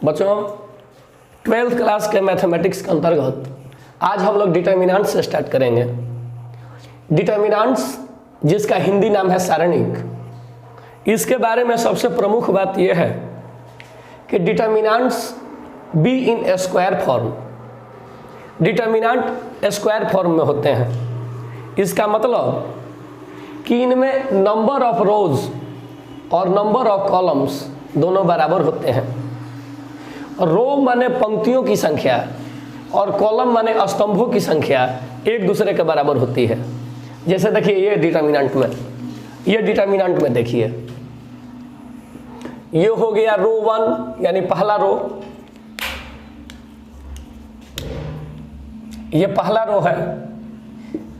बच्चों 12th class के mathematics के अंतर्गत आज हम लोग डिटर्मिनेंट्स से स्टार्ट करेंगे। डिटर्मिनेंट्स जिसका हिंदी नाम है सारणिक, इसके बारे में सबसे प्रमुख बात यह है कि determinants be in square form, determinant square form में होते हैं। इसका मतलब कि इनमें नंबर ऑफ रोज और नंबर ऑफ कॉलम्स दोनों बराबर होते हैं। रो माने पंक्तियों की संख्या और कॉलम माने स्तंभों की संख्या एक दूसरे के बराबर होती है। जैसे देखिए ये डिटर्मिनेंट में देखिए, ये हो गया रो 1 यानी पहला रो, ये पहला रो है।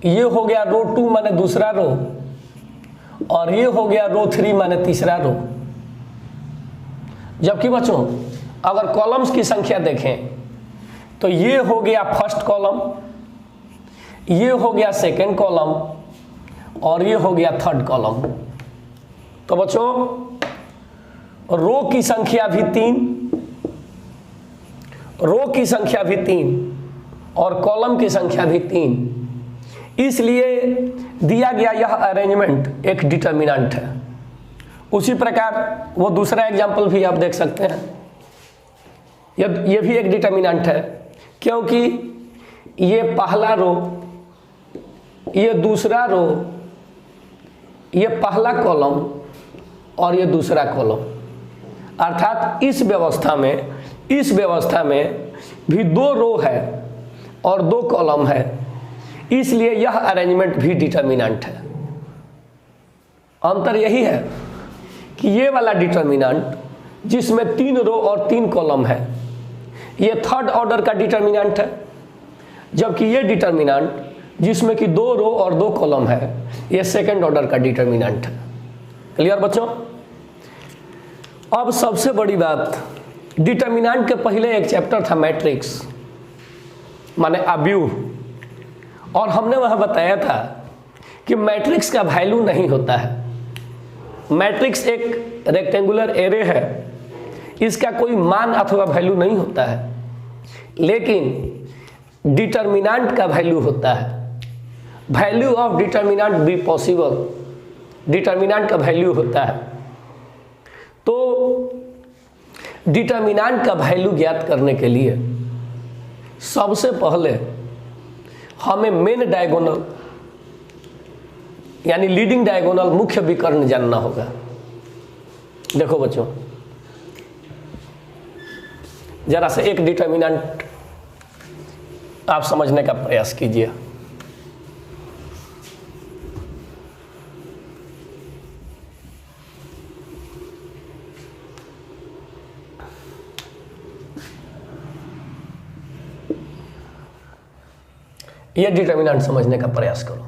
ये हो गया रो 2 माने दूसरा रो, और ये हो गया रो 3 माने तीसरा रो। जबकि बच्चों अगर कॉलम्स की संख्या देखें तो ये हो गया फर्स्ट कॉलम, ये हो गया सेकंड कॉलम, और ये हो गया थर्ड कॉलम। तो बच्चों रो की संख्या भी 3, रो की संख्या भी 3 और कॉलम की संख्या भी 3, इसलिए दिया गया यह अरेंजमेंट एक डिटर्मिनेंट है। उसी प्रकार वो दूसरा एग्जाम्पल भी आप देख सकते हैं, ये भी एक डिटर्मिनेंट है, क्योंकि ये पहला रो, ये दूसरा रो, ये पहला कॉलम और ये दूसरा कॉलम, अर्थात इस व्यवस्था में भी 2 रो है और 2 कॉलम है, इसलिए यह अरेंजमेंट भी डिटर्मिनेंट है। अंतर यही है कि ये वाला डिटर्मिनेंट जिसमें 3 रो और 3 कॉलम है, ये थर्ड ऑर्डर का डिटर्मिनेंट है, जबकि ये डिटर्मिनेंट जिसमें कि 2 रो और 2 कॉलम है, ये सेकंड ऑर्डर का डिटर्मिनेंट है। क्लियर बच्चों? अब सबसे बड़ी बात, डिटर्मिनेंट के पहले एक चैप्टर था मैट्रिक्स माने अव्यूह, और हमने वह बताया था कि मैट्रिक्स का वैल्यू नहीं होता है। मैट्रिक्स एक रेक्टेंगुलर एरे है, इसका कोई मान अथवा वैल्यू नहीं होता है, लेकिन डिटर्मिनेंट का वैल्यू होता है। Value of determinant be possible, determinant का वैल्यू होता है। तो डिटर्मिनेंट का वैल्यू ज्ञात करने के लिए सबसे पहले हमें मेन डायगोनल यानी लीडिंग डायगोनल मुख्य विकर्ण जानना होगा। देखो बच्चों, जरा से एक डिटर्मिनेंट आप समझने का प्रयास कीजिए। ये डिटर्मिनेंट समझने का प्रयास करो।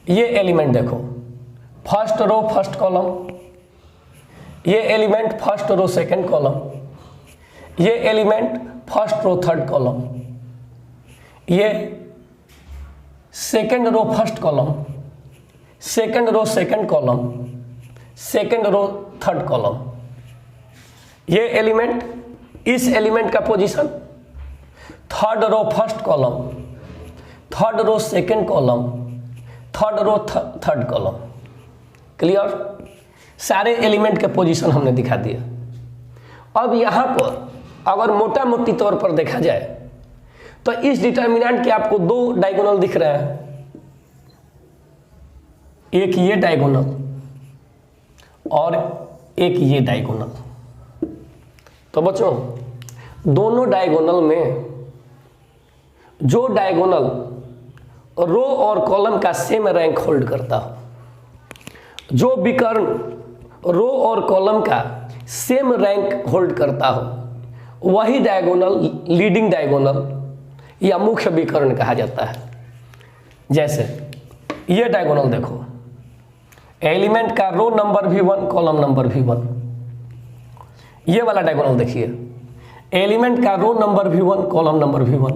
ये एलिमेंट देखो, फर्स्ट रो फर्स्ट कॉलम, ये element first row second column, ये element first row third column, ये second row first column, second row second column, second row third column. ये एलिमेंट, इस एलिमेंट का position third row first column, third row second column, third row third column. Clear? सारे element के position हमने दिखा दिया। अब यहां पर अगर मोटा मोटी तौर पर देखा जाए तो इस डिटर्मिनेंट के आपको 2 डायगोनल दिख रहे हैं, एक ये डायगोनल और एक ये डायगोनल। तो बच्चों दोनों डायगोनल में जो डायगोनल रो और कॉलम का सेम रैंक होल्ड करता हो, जो विकर्ण रो और कॉलम का सेम रैंक होल्ड करता हो, वही डायगोनल लीडिंग डायगोनल या मुख्य विकर्ण कहा जाता है। जैसे ये डायगोनल देखो, एलिमेंट का रो नंबर भी 1, कॉलम नंबर भी 1। ये वाला डायगोनल देखिए, एलिमेंट का रो नंबर भी 1, कॉलम नंबर भी 1।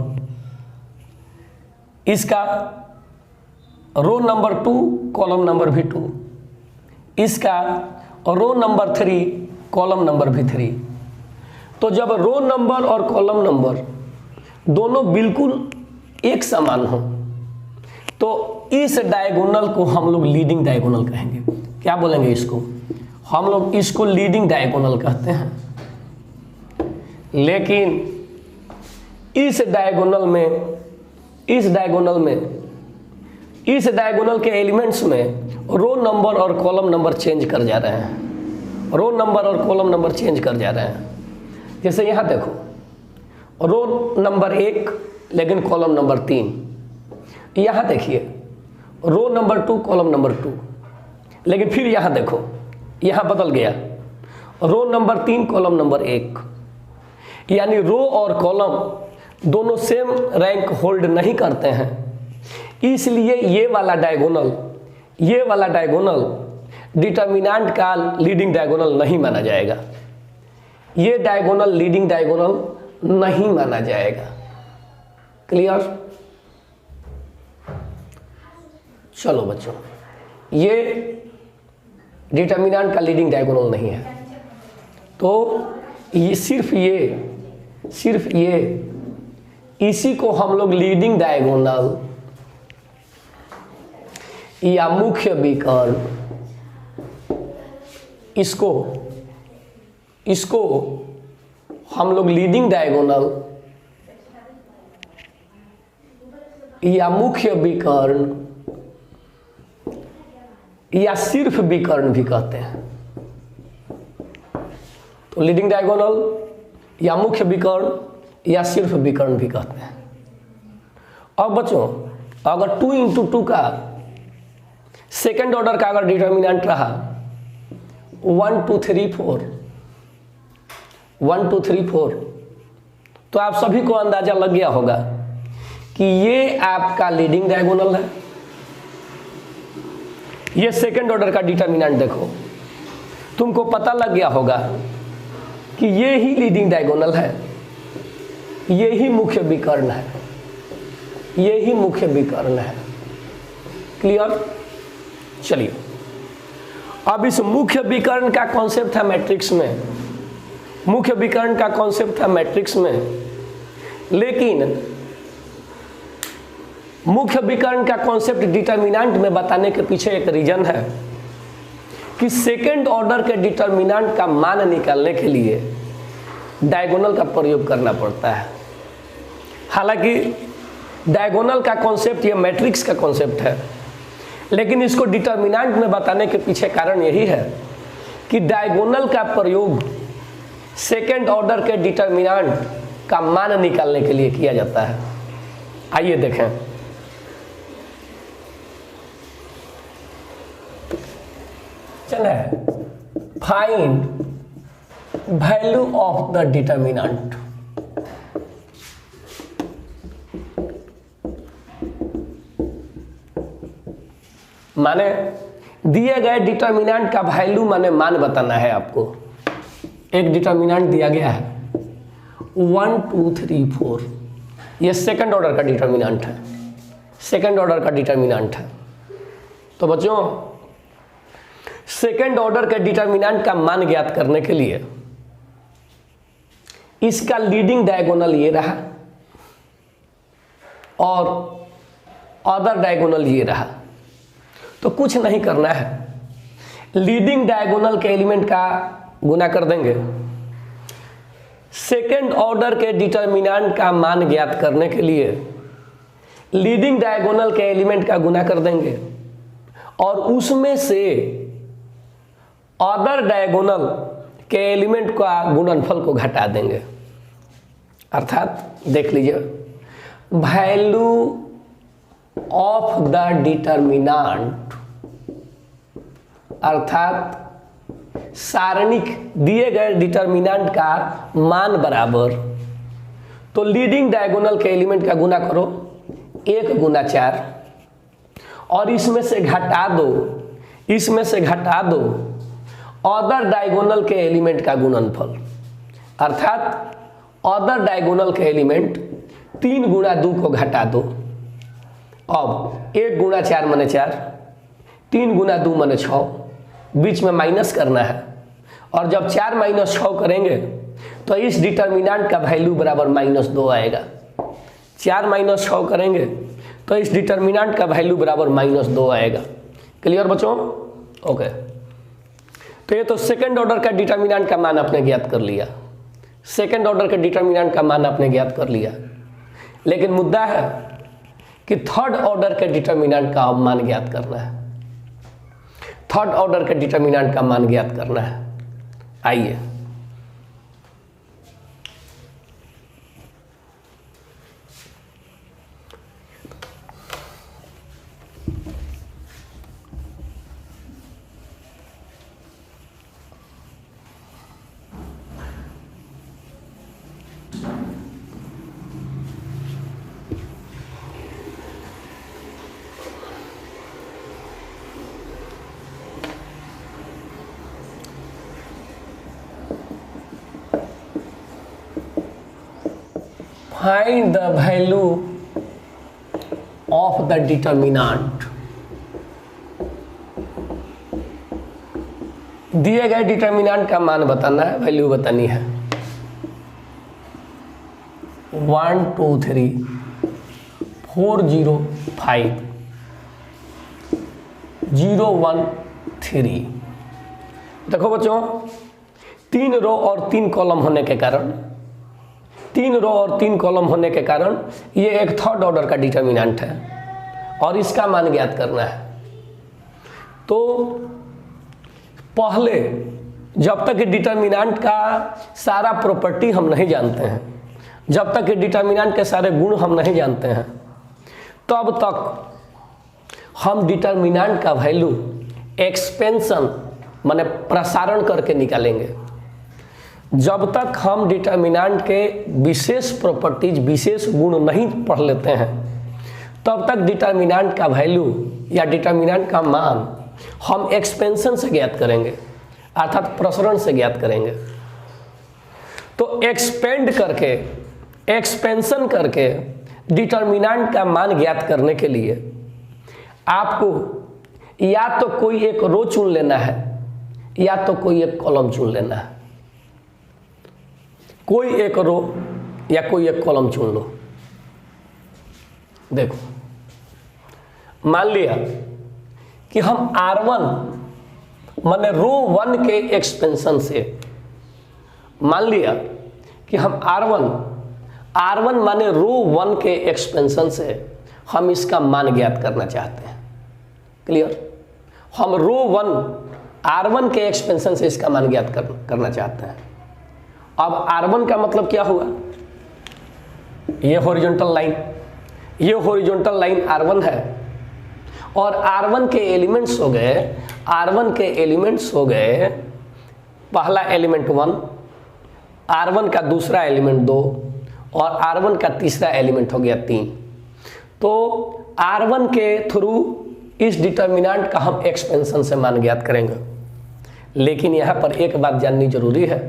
इसका रो नंबर 2 कॉलम नंबर भी 2, इसका रो नंबर 3 कॉलम नंबर भी 3। तो जब रो नंबर और कॉलम नंबर दोनों बिल्कुल एक समान हो तो इस डायगोनल को हम लोग लीडिंग डायगोनल कहेंगे। क्या बोलेंगे इसको? हम लोग इसको लीडिंग डायगोनल कहते हैं। लेकिन इस डायगोनल के एलिमेंट्स में रो नंबर और कॉलम नंबर चेंज कर जा रहे हैं, रो नंबर और कॉलम नंबर चेंज कर जा रहे हैं। जैसे यहाँ देखो, रो नंबर 1 लेकिन कॉलम नंबर 3। यहाँ देखिए, रो नंबर 2 कॉलम नंबर 2, लेकिन फिर यहाँ देखो, यहाँ बदल गया, रो नंबर 3 कॉलम नंबर 1। यानी रो और कॉलम दोनों सेम रैंक होल्ड नहीं करते हैं, इसलिए ये वाला डायगोनल डिटर्मिनेंट का लीडिंग डायगोनल नहीं माना जाएगा। ये डायगोनल लीडिंग डायगोनल नहीं माना जाएगा। क्लियर? चलो बच्चों, ये डिटर्मिनेंट का लीडिंग डायगोनल नहीं है, तो ये सिर्फ ये इसी को हम लोग लीडिंग डायगोनल या मुख्य विकर्ण, इसको हम लोग लीडिंग डायगोनल या मुख्य विकर्ण या सिर्फ विकर्ण भी कहते हैं। तो लीडिंग डायगोनल या मुख्य विकर्ण या सिर्फ विकर्ण भी कहते हैं। अब बच्चों, अगर 2 into 2 का सेकेंड ऑर्डर का अगर डिटर्मिनेंट रहा 1 2 3 4, 1 2 3 4, तो आप सभी को अंदाजा लग गया होगा कि ये आपका लीडिंग डायगोनल है। ये सेकेंड ऑर्डर का डिटर्मिनेंट देखो, तुमको पता लग गया होगा कि ये ही लीडिंग डायगोनल है, ये ही मुख्य विकर्ण है, ये ही मुख्य विकर्ण है। क्लियर? चलिए, अब इस मुख्य विकर्ण का कॉन्सेप्ट है मैट्रिक्स में, मुख्य विकर्ण का कॉन्सेप्ट है मैट्रिक्स में, लेकिन मुख्य विकर्ण का कॉन्सेप्ट डिटर्मिनेंट में बताने के पीछे एक रीजन है कि सेकेंड ऑर्डर के डिटर्मिनेंट का मान निकालने के लिए डायगोनल का प्रयोग करना पड़ता है। हालांकि डायगोनल का कॉन्सेप्ट ये मैट्रिक्स का कॉन्सेप्ट है, लेकिन इसको डिटर्मिनेंट में बताने के पीछे कारण यही है कि डायगोनल का प्रयोग सेकेंड ऑर्डर के डिटर्मिनेंट का मान निकालने के लिए किया जाता है। आइए देखें, चले, find value of the determinant. माने दिए गए डिटर्मिनेंट का वैल्यू माने मान बताना है आपको। एक डिटर्मिनेंट दिया गया है 1 2 3 4, ये सेकंड ऑर्डर का डिटर्मिनेंट है, सेकंड ऑर्डर का डिटर्मिनेंट है। तो बच्चों, सेकंड ऑर्डर के डिटर्मिनेंट का मान ज्ञात करने के लिए इसका लीडिंग डायगोनल ये रहा और अदर डायगोनल ये रहा। तो कुछ नहीं करना है, लीडिंग डायगोनल के एलिमेंट का गुना कर देंगे, सेकेंड ऑर्डर के डिटर्मिनेंट का मान ज्ञात करने के लिए लीडिंग डायगोनल के एलिमेंट का गुना कर देंगे और उसमें से अदर डायगोनल के एलिमेंट का गुणनफल को घटा देंगे। अर्थात देख लीजिए, वैल्यू ऑफ द डिटर्मिनेंट, अर्थात सारणिक दिए गए डिटर्मिनेंट का मान बराबर, तो लीडिंग डायगोनल के एलिमेंट का गुना करो 1 गुना 4 और इसमें से घटा दो अदर डायगोनल के एलिमेंट का गुणनफल, अर्थात अदर डायगोनल के एलिमेंट 3 गुना 2 को घटा दो अब 1 गुना 4 माने 4, 3 गुना 2 माने 6, बीच में माइनस करना है। और जब 4 माइनस 6 करेंगे तो इस डिटर्मिनेंट का वैल्यू बराबर -2 आएगा। 4 माइनस 6 करेंगे तो इस डिटर्मिनेंट का वैल्यू बराबर -2 आएगा। क्लियर बच्चों? ओके, तो ये तो सेकंड ऑर्डर का डिटर्मिनेंट का मान आपने ज्ञात कर लिया, सेकंड ऑर्डर के डिटर्मिनेंट का मान आपने ज्ञात कर लिया। लेकिन मुद्दा है कि थर्ड ऑर्डर के डिटर्मिनेंट का मान ज्ञात करना है, थर्ड ऑर्डर के डिटर्मिनेंट का मान ज्ञात करना है। आइए, find the value of the determinant। दिए गए डिटर्मिनेंट का मान बताना है, वैल्यू बतानी है। 1 2 3 4 0 5 0 1 3। देखो बच्चों, 3 रो और 3 कॉलम होने के कारण, 3 रो और 3 कॉलम होने के कारण ये एक थर्ड ऑर्डर का डिटर्मिनेंट है और इसका मान ज्ञात करना है। तो पहले जब तक डिटर्मिनेंट का सारा प्रॉपर्टी हम नहीं जानते हैं, जब तक डिटर्मिनेंट के सारे गुण हम नहीं जानते हैं, तब तक हम डिटर्मिनेंट का वैल्यू एक्सपेंशन माने प्रसारण करके निकालेंगे। जब तक हम डिटर्मिनेंट के विशेष प्रॉपर्टीज, विशेष गुण नहीं पढ़ लेते हैं, तब तक डिटर्मिनेंट का वैल्यू या डिटर्मिनेंट का मान हम एक्सपेंशन से ज्ञात करेंगे, अर्थात प्रसरण से ज्ञात करेंगे। तो एक्सपेंड करके, एक्सपेंशन करके डिटर्मिनेंट का मान ज्ञात करने के लिए आपको या तो कोई एक रो चुन लेना है या तो कोई एक कॉलम चुन लेना है। कोई एक रो या कोई एक कॉलम चुन लो। देखो, मान लिया कि हम R1 माने रो 1 के एक्सपेंशन से, मान लिया कि हम R1 माने रो 1 के एक्सपेंशन से हम इसका मान ज्ञात करना चाहते हैं। क्लियर? हम रो 1 R1 के एक्सपेंशन से इसका मान ज्ञात करना चाहते हैं। अब R1 का मतलब क्या हुआ? ये हॉरिजॉन्टल लाइन, ये हॉरिजॉन्टल लाइन R1 है और R1 के एलिमेंट्स हो गए, R1 के एलिमेंट्स हो गए, पहला एलिमेंट 1, R1 का दूसरा एलिमेंट 2 और R1 का तीसरा एलिमेंट हो गया 3। तो R1 के थ्रू इस डिटर्मिनेंट का हम एक्सपेंशन से मान ज्ञात करेंगे। लेकिन यहाँ पर एक बात जाननी जरूरी है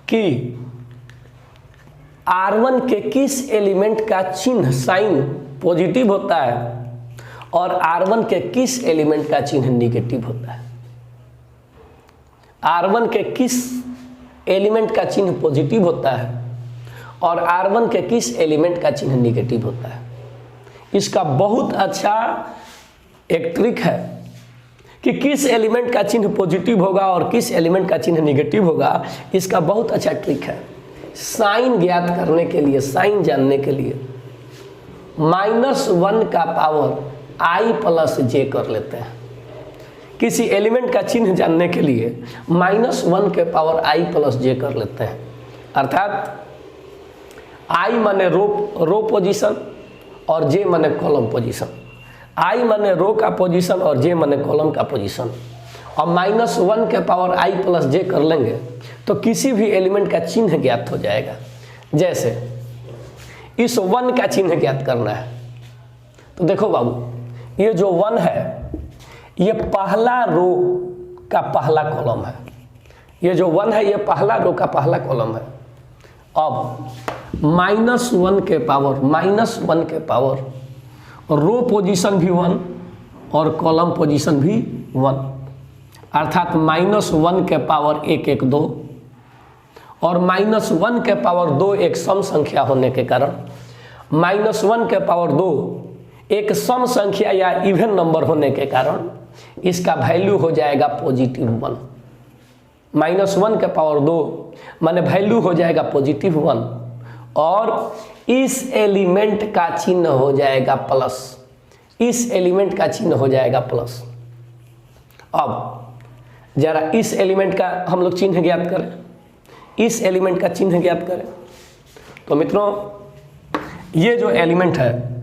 कि R1 के किस एलिमेंट का चिन्ह, साइन पॉजिटिव होता है और R1 के किस एलिमेंट का चिन्ह निगेटिव होता है। R1 के किस एलिमेंट का चिन्ह पॉजिटिव होता है और R1 के किस एलिमेंट का चिन्ह निगेटिव होता है। इसका बहुत अच्छा एक ट्रिक है कि किस एलिमेंट का चिन्ह पॉजिटिव होगा और किस एलिमेंट का चिन्ह निगेटिव होगा। इसका बहुत अच्छा ट्रिक है। साइन ज्ञात करने के लिए, साइन जानने के लिए -1 का पावर i प्लस j कर लेते हैं। किसी एलिमेंट का चिन्ह जानने के लिए -1 के पावर i प्लस j कर लेते हैं। अर्थात i माने रो पोजीशन और j माने कॉलम पोजीशन। i माने रो का पोजीशन और j माने कॉलम का पोजीशन। और -1 के पावर i प्लस j कर लेंगे तो किसी भी एलिमेंट का चिन्ह ज्ञात हो जाएगा। जैसे इस 1 का चिन्ह ज्ञात करना है तो देखो बाबू, ये जो 1 है ये पहला रो का पहला कॉलम है। ये जो 1 है ये पहला रो का पहला कॉलम है। अब -1 के पावर रो पोजीशन भी 1 और कॉलम पोजीशन भी 1, अर्थात -1 के पावर 1 1 2 और -1 के पावर 2 एक सम संख्या होने के कारण -1 के पावर 2 एक सम संख्या या इवन नंबर होने के कारण इसका वैल्यू हो जाएगा +1। -1 के पावर 2 माने वैल्यू हो जाएगा +1 और इस एलिमेंट का चिन्ह हो जाएगा प्लस, इस एलिमेंट का चिन्ह हो जाएगा प्लस। अब जरा इस एलिमेंट का हम लोग चिन्ह ज्ञात करें, इस एलिमेंट का चिन्ह ज्ञात करें। तो मित्रों ये जो एलिमेंट है,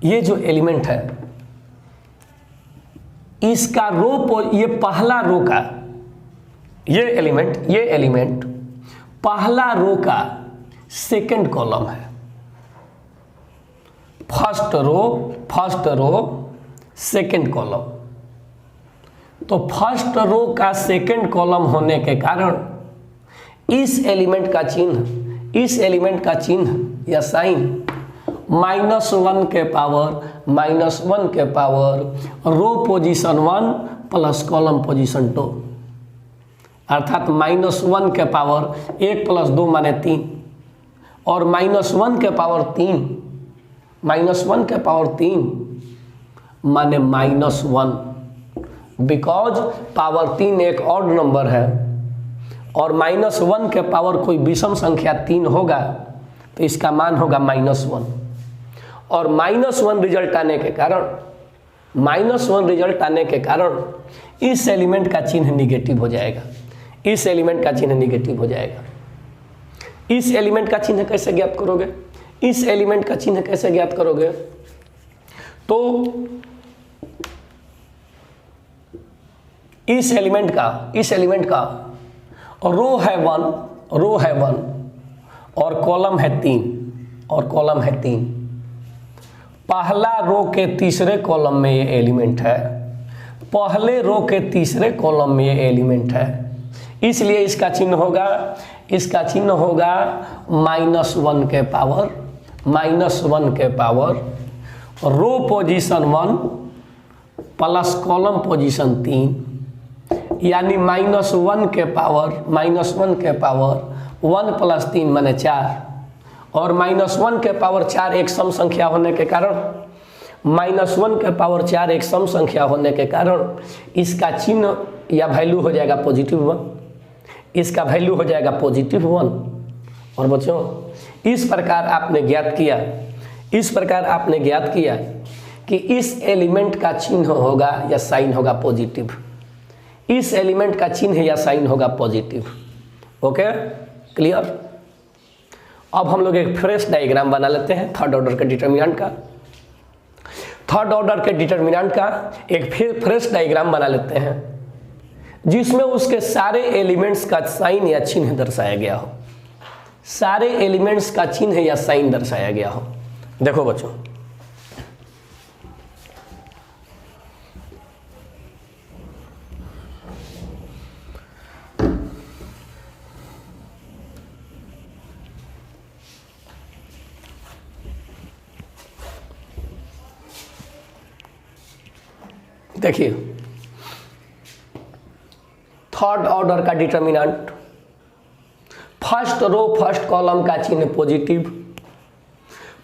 ये जो एलिमेंट है इसका ये पहला रो का ये एलिमेंट पहला रो का सेकंड कॉलम है। फर्स्ट रो सेकंड कॉलम, तो फर्स्ट रो का सेकंड कॉलम होने के कारण इस एलिमेंट का चिन्ह या साइन -1 के पावर रो पोजीशन 1 प्लस कॉलम पोजीशन 2, अर्थात -1 के पावर 1 + 2 माने 3 और -1 के पावर 3 माने -1, बिकॉज पावर 3 एक ऑड नंबर है और -1 के पावर कोई विषम संख्या 3 होगा तो इसका मान होगा -1 और -1 रिजल्ट आने के कारण इस एलिमेंट का चिन्ह निगेटिव हो जाएगा। इस एलिमेंट का चिन्ह कैसे ज्ञात करोगे? तो इस एलिमेंट का रो है 1 और कॉलम है 3 पहला रो के तीसरे कॉलम में ये एलिमेंट है, पहले रो के तीसरे कॉलम में ये एलिमेंट है, इसलिए इसका चिन्ह होगा -1 के पावर रो पोजीशन 1 प्लस कॉलम पोजीशन 3, यानी -1 के पावर 1 + 3 माने 4 और -1 के पावर 4 एक सम संख्या होने के कारण इसका चिन्ह या वैल्यू हो जाएगा +1। और बच्चों इस प्रकार आपने ज्ञात किया कि इस एलिमेंट का चिन्ह होगा या साइन होगा पॉजिटिव, इस एलिमेंट का चिन्ह या साइन होगा पॉजिटिव। Okay, clear? अब हम लोग एक फ्रेश डायग्राम बना लेते हैं थर्ड ऑर्डर के डिटरमिनेंट का एक फ्रेश डायग्राम बना लेते हैं जिसमें उसके सारे एलिमेंट्स का साइन या चिन्ह दर्शाया गया हो। देखो बच्चों, देखिए थर्ड ऑर्डर का determinant, first row first column का चिन्ह positive,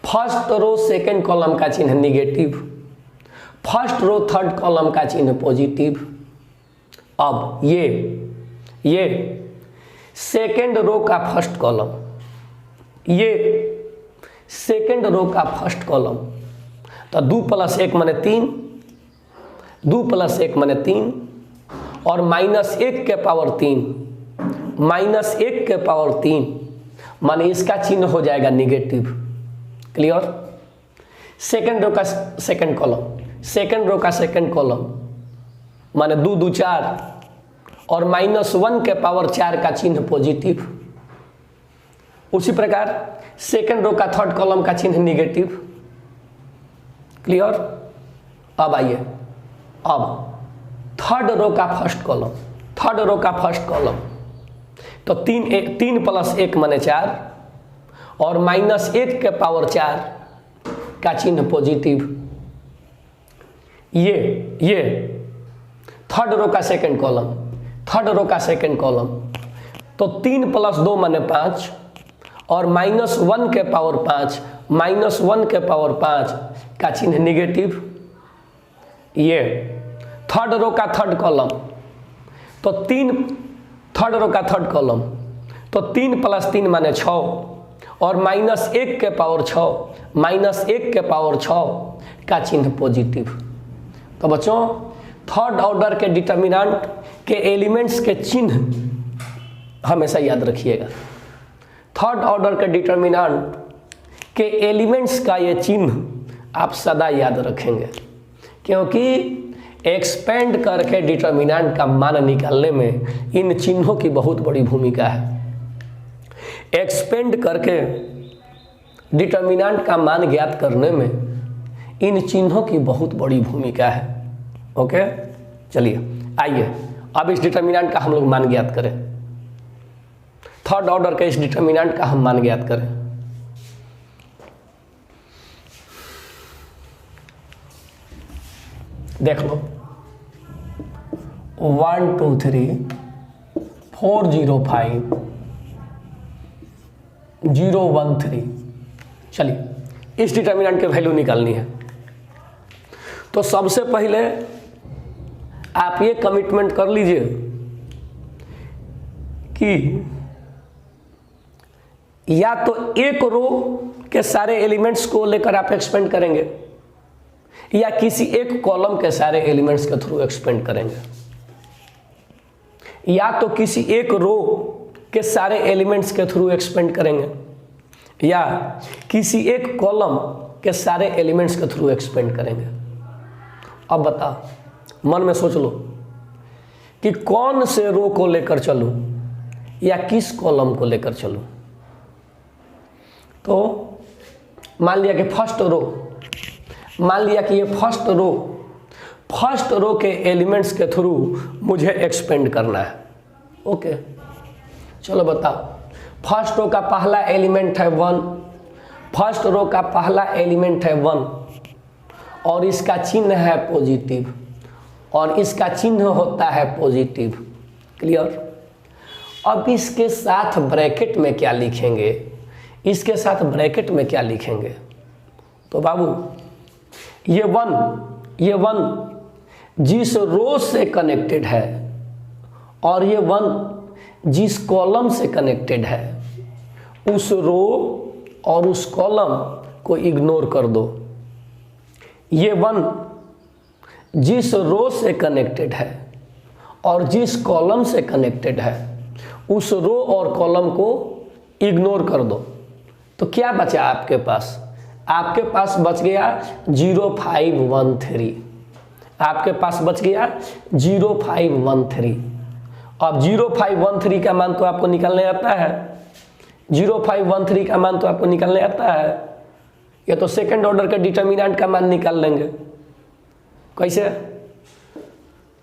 first row second column का चिन्ह negative, first row third column का चिन्ह पॉजिटिव। अब ये सेकंड रो का फर्स्ट कॉलम, तो 2 + 1 माने 3, 2 + 1 माने 3 और -1 के पावर 3 माने इसका चिन्ह हो जाएगा निगेटिव। क्लियर? सेकंड रो का सेकंड कॉलम माने 2 2 4 और -1 के पावर 4 का चिन्ह पॉजिटिव। उसी प्रकार सेकंड रो का थर्ड कॉलम का चिन्ह निगेटिव। क्लियर? अब आइए, अब थर्ड रो का फर्स्ट कॉलम, तो 3 + 1 माने 4 और -1 के पावर 4 का चिन्ह पॉजिटिव। ये थर्ड रो का सेकंड कॉलम, थर्ड रो का सेकंड कॉलम, तो 3 + 2 माने 5 और -1 के पावर 5, -1 के पावर 5 का चिन्ह निगेटिव। ये थर्ड रो का थर्ड कॉलम, तो 3 थर्ड रो का थर्ड कॉलम, तो 3 + 3 माने 6 और -1 के पावर 6, -1 के पावर 6 का चिन्ह पॉजिटिव। तो बच्चों थर्ड ऑर्डर के डिटर्मिनेंट के एलिमेंट्स के चिन्ह हमेशा याद रखिएगा। थर्ड ऑर्डर के डिटर्मिनेंट के एलिमेंट्स का ये चिन्ह आप सदा याद रखेंगे, क्योंकि एक्सपेंड करके डिटर्मिनेंट का मान निकालने में इन चिन्हों की बहुत बड़ी भूमिका है। एक्सपेंड करके डिटर्मिनेंट का मान ज्ञात करने में इन चिन्हों की बहुत बड़ी भूमिका है। ओके, चलिए आइए अब इस डिटर्मिनेंट का हम लोग मान ज्ञात करें। थर्ड ऑर्डर के इस डिटर्मिनेंट का हम मान ज्ञात करें। देख लो 1 2 3 4 0 5 0 1 3। चलिए इस डिटर्मिनेंट के वैल्यू निकालनी है। तो सबसे पहले आप ये कमिटमेंट कर लीजिए कि या तो एक रो के सारे एलिमेंट्स को लेकर आप एक्सपेंड करेंगे या किसी एक कॉलम के सारे एलिमेंट्स के थ्रू एक्सपेंड करेंगे, या तो किसी एक रो के सारे एलिमेंट्स के थ्रू एक्सपेंड करेंगे या किसी एक कॉलम के सारे एलिमेंट्स के थ्रू एक्सपेंड करेंगे। अब बताओ, मन में सोच लो कि कौन से रो को लेकर चलूं या किस कॉलम को लेकर चलूं। तो मान लिया कि फर्स्ट रो, मान लिया कि ये फर्स्ट रो के एलिमेंट्स के थ्रू मुझे एक्सपेंड करना है। ओके, चलो बताओ, फर्स्ट रो का पहला एलिमेंट है 1, फर्स्ट रो का पहला एलिमेंट है 1 और इसका चिन्ह है पॉजिटिव, और इसका चिन्ह होता है पॉजिटिव। क्लियर? अब इसके साथ ब्रैकेट में क्या लिखेंगे, इसके साथ ब्रैकेट में क्या लिखेंगे? तो बाबू ये 1 जिस रो से कनेक्टेड है और ये 1 जिस कॉलम से कनेक्टेड है, उस रो और उस कॉलम को इग्नोर कर दो। ये 1 जिस रो से कनेक्टेड है और जिस कॉलम से कनेक्टेड है, उस रो और कॉलम को इग्नोर कर दो। तो क्या बचा आपके पास? आपके पास बच गया 0 5 1 3। आपके पास बच गया 0 5 1 3। अब 0 5 1 3 का मान तो आपको निकालने आता है, 0 5 1 3 का मान तो आपको निकालने आता है। ये तो सेकंड ऑर्डर के डिटर्मिनेंट का मान निकाल लेंगे। कैसे?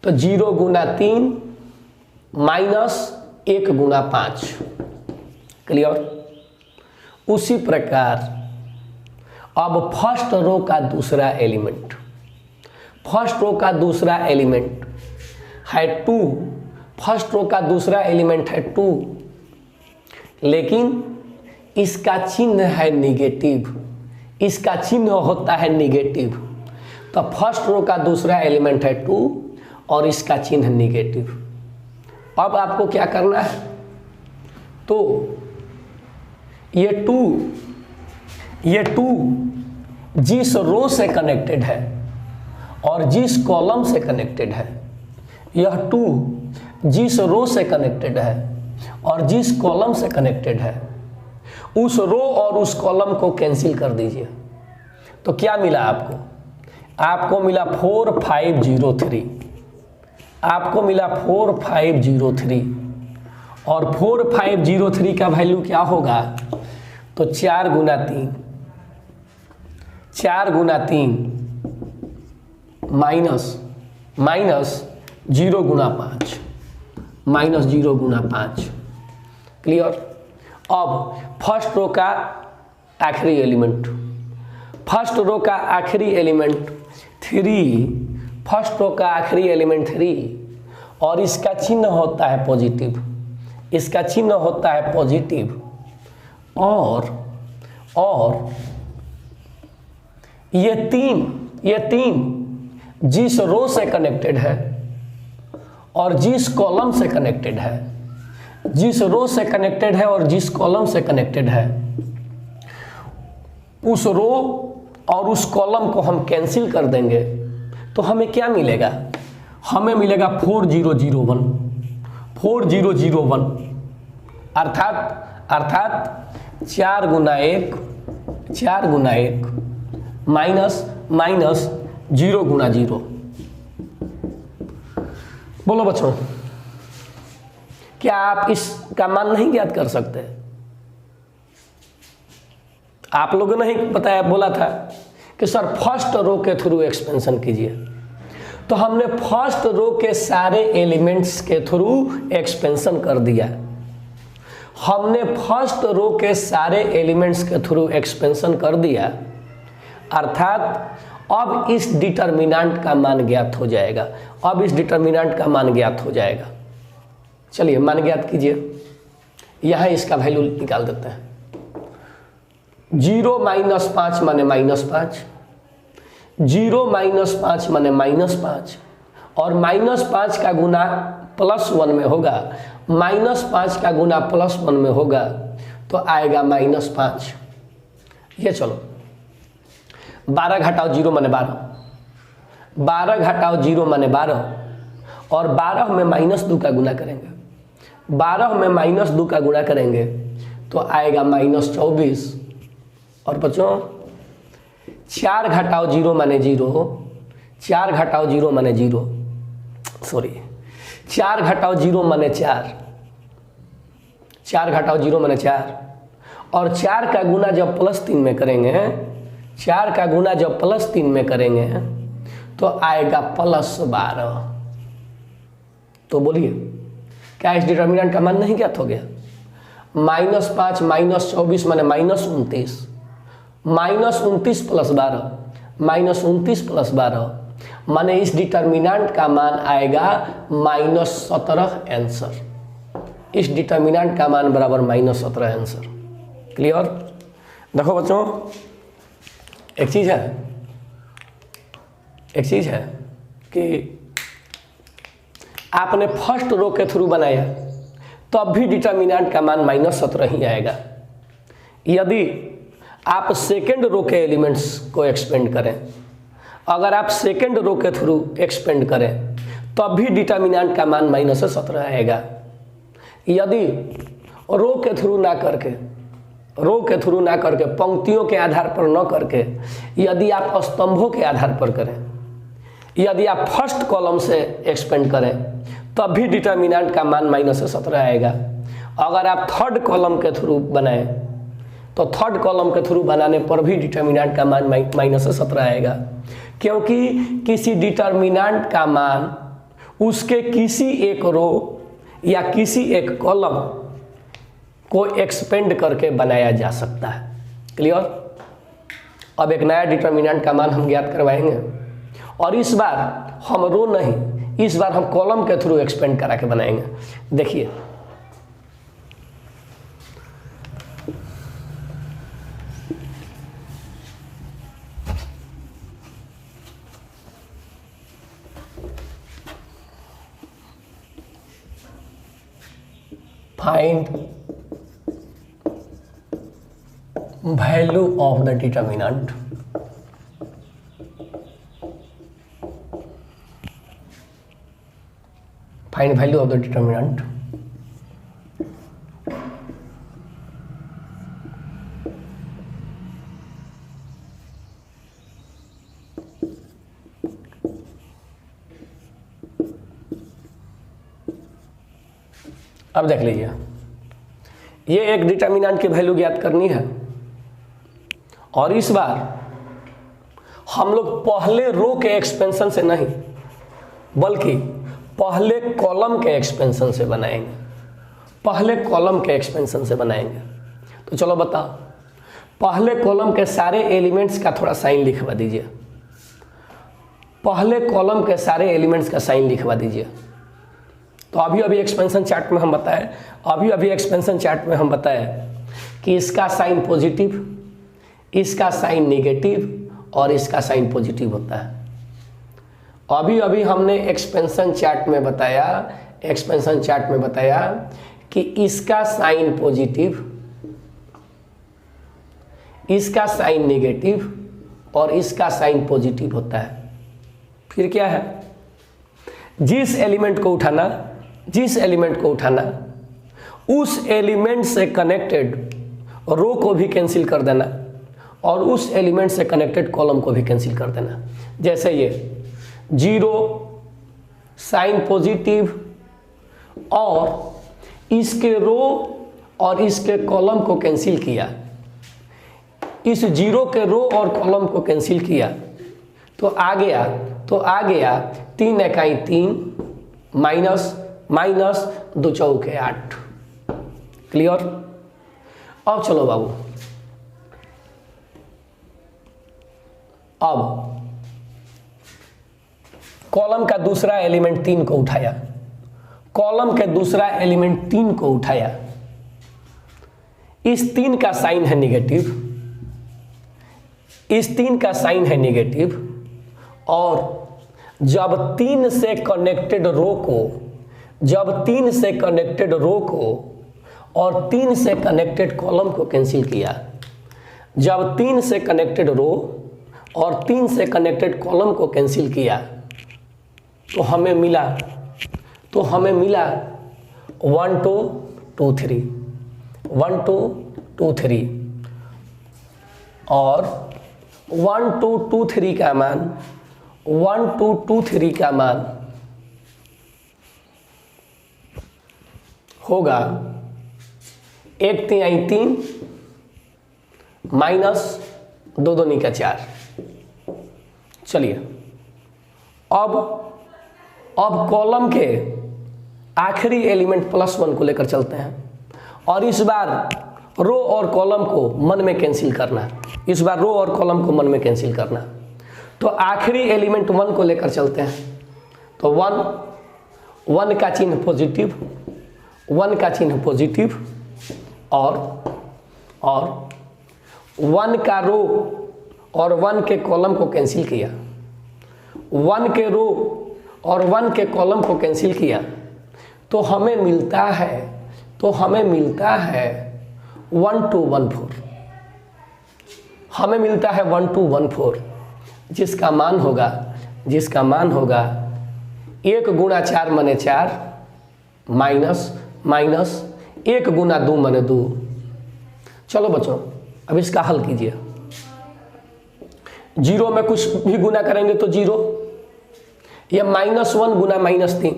तो 0 गुना 3 माइनस 1 गुना 5। क्लियर? उसी प्रकार अब फर्स्ट रो का दूसरा एलिमेंट, फर्स्ट रो का दूसरा एलिमेंट है 2, फर्स्ट रो का दूसरा एलिमेंट है 2, लेकिन इसका चिन्ह है निगेटिव, इसका चिन्ह होता है निगेटिव। तो फर्स्ट रो का दूसरा एलिमेंट है 2 और इसका चिन्ह निगेटिव। अब आपको क्या करना है? तो ये 2 जिस रो से कनेक्टेड है और जिस कॉलम से कनेक्टेड है, यह 2 जिस रो से कनेक्टेड है और जिस कॉलम से कनेक्टेड है, उस रो और उस कॉलम को कैंसिल कर दीजिए। तो क्या मिला आपको? आपको मिला 4 5 0 3। आपको मिला 4 5 0 3 और 4 5 0 3 का वैल्यू क्या होगा? तो 4 गुना 3, 4 गुना 3 माइनस 0 गुना 5, माइनस 0 गुना 5। क्लियर? अब फर्स्ट रो का आखिरी एलिमेंट, फर्स्ट रो का आखिरी एलिमेंट 3 फर्स्ट रो का आखिरी एलिमेंट 3 और इसका चिन्ह होता है पॉजिटिव, इसका चिन्ह होता है पॉजिटिव, और ये तीन जिस रो से कनेक्टेड है और जिस कॉलम से कनेक्टेड है, जिस रो से कनेक्टेड है और जिस कॉलम से कनेक्टेड है, उस रो और उस कॉलम को हम कैंसिल कर देंगे तो हमें क्या मिलेगा? हमें मिलेगा 4001, 4001 अर्थात 4 गुना 1 माइनस 0 गुना 0। बोलो बच्चों, क्या आप इसका मान नहीं ज्ञात कर सकते? आप लोगों ने ही बताया, बोला था कि सर फर्स्ट रो के थ्रू एक्सपेंशन कीजिए, तो हमने फर्स्ट रो के सारे एलिमेंट्स के थ्रू एक्सपेंशन कर दिया। हमने फर्स्ट रो के सारे एलिमेंट्स के थ्रू एक्सपेंशन कर दिया, अर्थात अब इस डिटर्मिनेंट का मान ज्ञात हो जाएगा। अब इस डिटर्मिनेंट का मान ज्ञात हो जाएगा। चलिए मान ज्ञात कीजिए, यहाँ इसका वैल्यू निकाल देते हैं। 0 - 5 माने -5, 0 - 5 माने -5, और -5 का गुना +1 में होगा, -5 का गुना +1 में होगा तो आएगा -5। ये चलो 12 घटाओ 0 माने 12, 12 घटाओ 0 माने 12, और 12 में -2 का गुना करेंगे, 12 में -2 का गुणा करेंगे तो आएगा -24। और बच्चों 4 घटाओ 0 माने 0, 4 घटाओ 0 माने 0, सॉरी 4 घटाओ 0 माने 4, 4 घटाओ 0 माने 4, और 4 का गुना जब +3 में करेंगे, 4 का गुना जब +3 में करेंगे तो आएगा +12। तो बोलिए क्या इस डिटर्मिनेंट का मान नहीं ज्ञात हो गया? -5 -24 माने -29, -29 + 12, -29 + 12 माने इस डिटर्मिनेंट का मान आएगा -17 आंसर। इस डिटर्मिनेंट का मान बराबर -17 आंसर। क्लियर? देखो बच्चों, एक चीज़ है कि आपने फर्स्ट रो के थ्रू बनाया तो अब भी डिटर्मिनेंट का मान -17 ही आएगा। यदि आप सेकेंड रो के एलिमेंट्स को एक्सपेंड करें, अगर आप सेकेंड रो के थ्रू एक्सपेंड करें तो अब भी डिटर्मिनेंट का मान -17 आएगा। यदि रो के थ्रू ना करके पंक्तियों के आधार पर न करके यदि आप स्तंभों के आधार पर करें, यदि आप फर्स्ट कॉलम से एक्सपेंड करें तब भी डिटर्मिनेंट का मान -17 आएगा। अगर आप थर्ड कॉलम के थ्रू बनाएं तो थर्ड कॉलम के थ्रू बनाने पर भी डिटर्मिनेंट का मान -17 आएगा, क्योंकि किसी डिटर्मिनेंट का मान उसके किसी एक रो या किसी एक कॉलम को एक्सपेंड करके बनाया जा सकता है। क्लियर? अब एक नया डिटर्मिनेंट का मान हम ज्ञात करवाएंगे, और इस बार हम रो नहीं, इस बार हम कॉलम के थ्रू एक्सपेंड करा के बनाएंगे। देखिए find value of the determinant. Find value of the determinant. अब देख लीजिए, ये एक डिटर्मिनेंट की वैल्यू ज्ञात करनी है, और इस बार हम लोग पहले रो के एक्सपेंशन से नहीं बल्कि पहले कॉलम के एक्सपेंशन से बनाएंगे, पहले कॉलम के एक्सपेंशन से बनाएंगे। तो चलो बताओ, पहले कॉलम के सारे एलिमेंट्स का थोड़ा साइन लिखवा दीजिए। पहले कॉलम के सारे एलिमेंट्स का साइन लिखवा दीजिए। तो अभी एक्सपेंशन चार्ट में हम बताए कि इसका साइन पॉजिटिव, इसका साइन नेगेटिव और इसका साइन पॉजिटिव होता है। अभी हमने एक्सपेंशन चार्ट में बताया कि इसका साइन पॉजिटिव, इसका साइन नेगेटिव और इसका साइन पॉजिटिव होता है। फिर क्या है, जिस एलिमेंट को उठाना उस एलिमेंट से कनेक्टेड रो को भी कैंसिल कर देना और उस एलिमेंट से कनेक्टेड कॉलम को भी कैंसिल कर देना। जैसे ये 0 साइन पॉजिटिव और इसके रो और इसके कॉलम को कैंसिल किया, इस 0 के रो और कॉलम को कैंसिल किया तो आ गया 3 इकाई 3 माइनस 2 चौके 8। क्लियर? अब चलो बाबू, अब कॉलम का दूसरा एलिमेंट 3 को उठाया, इस 3 का साइन है नेगेटिव, और जब 3 से कनेक्टेड रो को और 3 से कनेक्टेड कॉलम को कैंसिल किया, जब 3 से कनेक्टेड रो और 3 से कनेक्टेड कॉलम को कैंसिल किया तो हमें मिला 1 2 2 3 और 1 2 2 3 का मान 1 2 2 3 का मान होगा 1 तिहाई 3 माइनस 2 दूनी का 4। चलिए अब कॉलम के आखिरी एलिमेंट +1 को लेकर चलते हैं और इस बार रो और कॉलम को मन में कैंसिल करना। तो आखिरी एलिमेंट 1 को लेकर चलते हैं। तो 1 का चिन्ह पॉजिटिव और 1 का रो और 1 के कॉलम को कैंसिल किया, 1 के रो और 1 के कॉलम को कैंसिल किया तो हमें मिलता है 1 2 1 4, हमें मिलता है 1 2 1 4, जिसका मान होगा 1 गुणा 4 माने 4 माइनस 1 गुणा 2 माने 2। चलो बच्चों अब इसका हल कीजिए। 0 में कुछ भी गुना करेंगे तो 0, यह -1 गुना -3,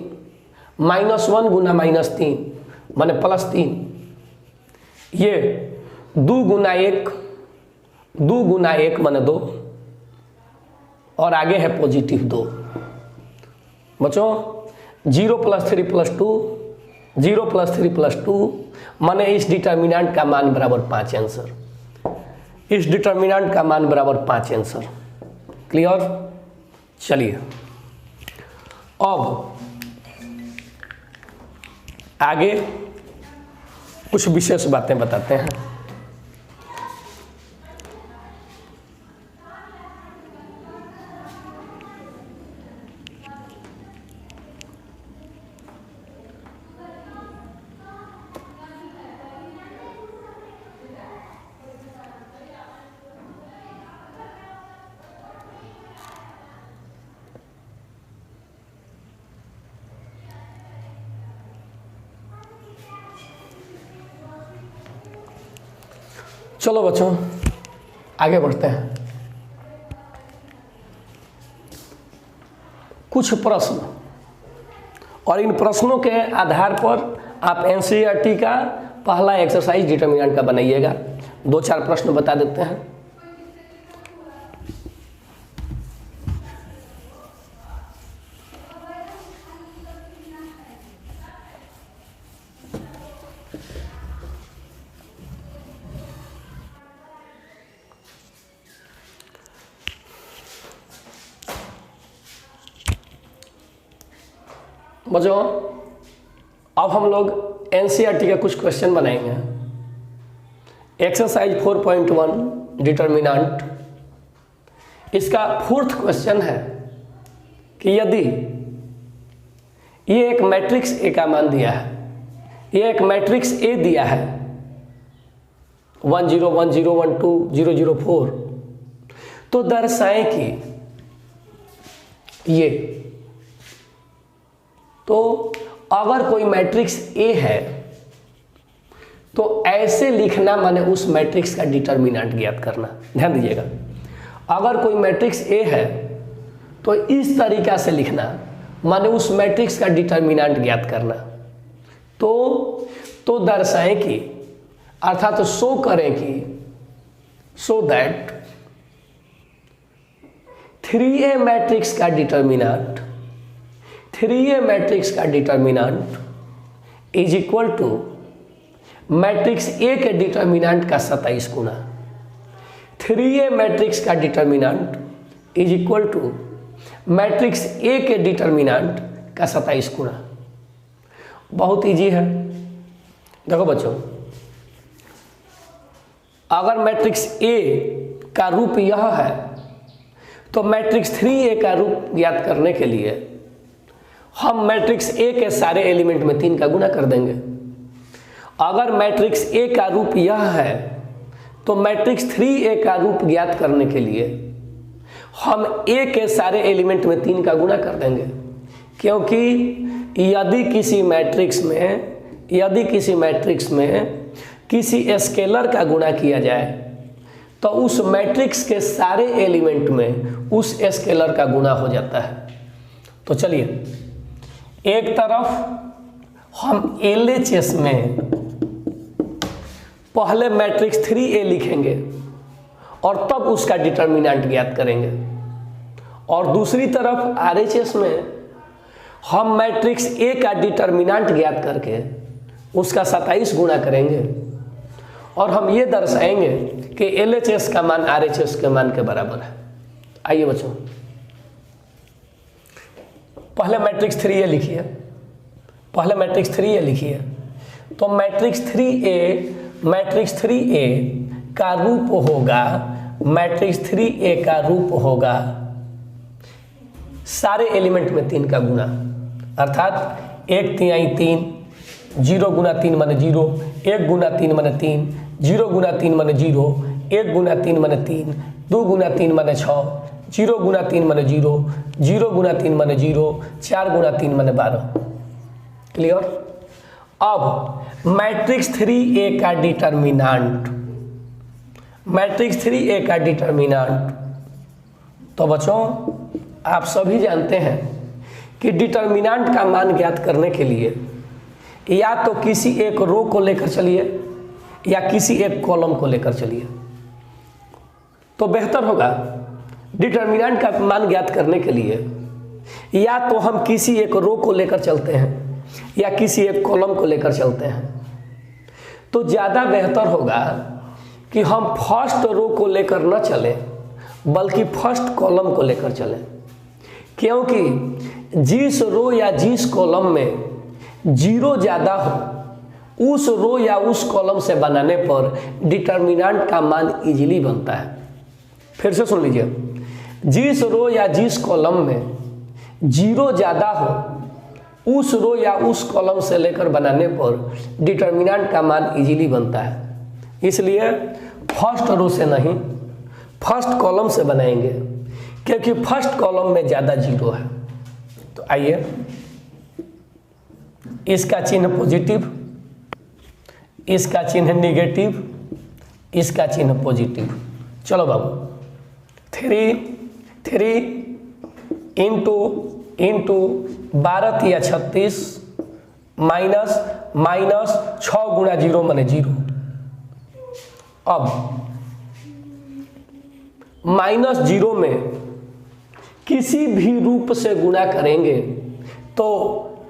-1 गुना -3 माने +3, ये 2 गुना 1 माने 2 और आगे है पॉजिटिव 2। बच्चों 0 + 3 + 2, 0 + 3 + 2 माने इस डिटर्मिनेंट का मान बराबर 5 आंसर, इस डिटर्मिनेंट का मान बराबर 5 आंसर। क्लियर? चलिए अब आगे कुछ विशेष बातें बताते हैं। चलो बच्चों आगे बढ़ते हैं। कुछ प्रश्न, और इन प्रश्नों के आधार पर आप एनसीईआरटी का पहला एक्सरसाइज डिटर्मिनेंट का बनाइएगा। 2-4 प्रश्न बता देते हैं। बच्चों अब हम लोग एनसीईआरटी के कुछ क्वेश्चन बनाएंगे। एक्सरसाइज 4.1 डिटर्मिनेंट, इसका 4th क्वेश्चन है कि यदि ये एक मैट्रिक्स ए का मान दिया है, ये एक मैट्रिक्स ए दिया है 1 0 1 0 1 2 0 0 4, तो दर्शाएं कि ये, तो अगर कोई मैट्रिक्स ए है तो ऐसे लिखना, माने उस मैट्रिक्स का डिटर्मिनेंट ज्ञात करना। ध्यान दीजिएगा, अगर कोई मैट्रिक्स ए है तो इस तरीका से लिखना, माने उस मैट्रिक्स का डिटर्मिनेंट ज्ञात करना। तो दर्शाएं कि, अर्थात तो शो करें कि, सो दैट 3A मैट्रिक्स का डिटर्मिनेंट, 3A मैट्रिक्स का determinant is equal to matrix A के डिटर्मिनेंट का 27 गुना। 3A मैट्रिक्स का determinant is equal to matrix A के डिटर्मिनेंट का 27 गुना। बहुत इजी है। देखो बच्चों, अगर मैट्रिक्स ए का रूप यह है तो मैट्रिक्स 3A का रूप ज्ञात करने के लिए हम मैट्रिक्स ए के सारे एलिमेंट में 3 का गुना कर देंगे। अगर मैट्रिक्स ए का रूप यह है तो मैट्रिक्स 3A का रूप ज्ञात करने के लिए हम ए के सारे एलिमेंट में 3 का गुना कर देंगे, क्योंकि यदि किसी मैट्रिक्स में किसी स्केलर का गुणा किया जाए तो उस मैट्रिक्स के सारे एलिमेंट में उस स्केलर का गुणा हो जाता है। तो चलिए, एक तरफ हम LHS में पहले मैट्रिक्स 3A लिखेंगे और तब उसका डिटर्मिनेंट ज्ञात करेंगे, और दूसरी तरफ RHS में हम मैट्रिक्स ए का डिटर्मिनेंट ज्ञात करके उसका 27 गुना करेंगे, और हम ये दर्शाएंगे कि LHS का मान RHS के मान के बराबर है। आइए बच्चों, पहले मैट्रिक्स 3A लिखिए, पहले मैट्रिक्स 3A लिखिए। तो मैट्रिक्स 3A का रूप होगा, मैट्रिक्स 3A का रूप होगा सारे एलिमेंट में 3 का गुना, अर्थात 1 तिहाई 3, 0 गुना 3 माने 0, 1 गुना 3 माने 3, 0 गुना 3 माने 0, 1 गुना 3 माने 3, 2 गुना 3 माने 6, 0 गुना 3 माने 0, 0 गुना 3 माने 0, 4 गुना 3 माने 12। क्लियर? अब मैट्रिक्स 3A का डिटर्मिनेंट, मैट्रिक्स 3A का डिटर्मिनेंट, तो बच्चों आप सभी जानते हैं कि डिटर्मिनेंट का मान ज्ञात करने के लिए या तो किसी एक रो को लेकर चलिए या किसी एक कॉलम को लेकर चलिए, तो बेहतर होगा। डिटर्मिनेंट का मान ज्ञात करने के लिए या तो हम किसी एक रो को लेकर चलते हैं या किसी एक कॉलम को लेकर चलते हैं, तो ज़्यादा बेहतर होगा कि हम फर्स्ट रो को लेकर न चलें बल्कि फर्स्ट कॉलम को लेकर चलें, क्योंकि जिस रो या जिस कॉलम में 0 ज़्यादा हो उस रो या उस कॉलम से बनाने पर डिटर्मिनेंट का मान इजीली बनता है। फिर से सुन लीजिए, जिस रो या जिस कॉलम में 0 ज़्यादा हो उस रो या उस कॉलम से लेकर बनाने पर डिटर्मिनेंट का मान इजीली बनता है। इसलिए फर्स्ट रो से नहीं, फर्स्ट कॉलम से बनाएंगे, क्योंकि फर्स्ट कॉलम में ज़्यादा 0 है। तो आइए, इसका चिन्ह पॉजिटिव, इसका चिन्ह नेगेटिव, इसका चिन्ह पॉजिटिव। चलो बाबू, 3 इंटू 12 या 36 माइनस 6 गुना 0 माने 0। अब -0 में किसी भी रूप से गुणा करेंगे तो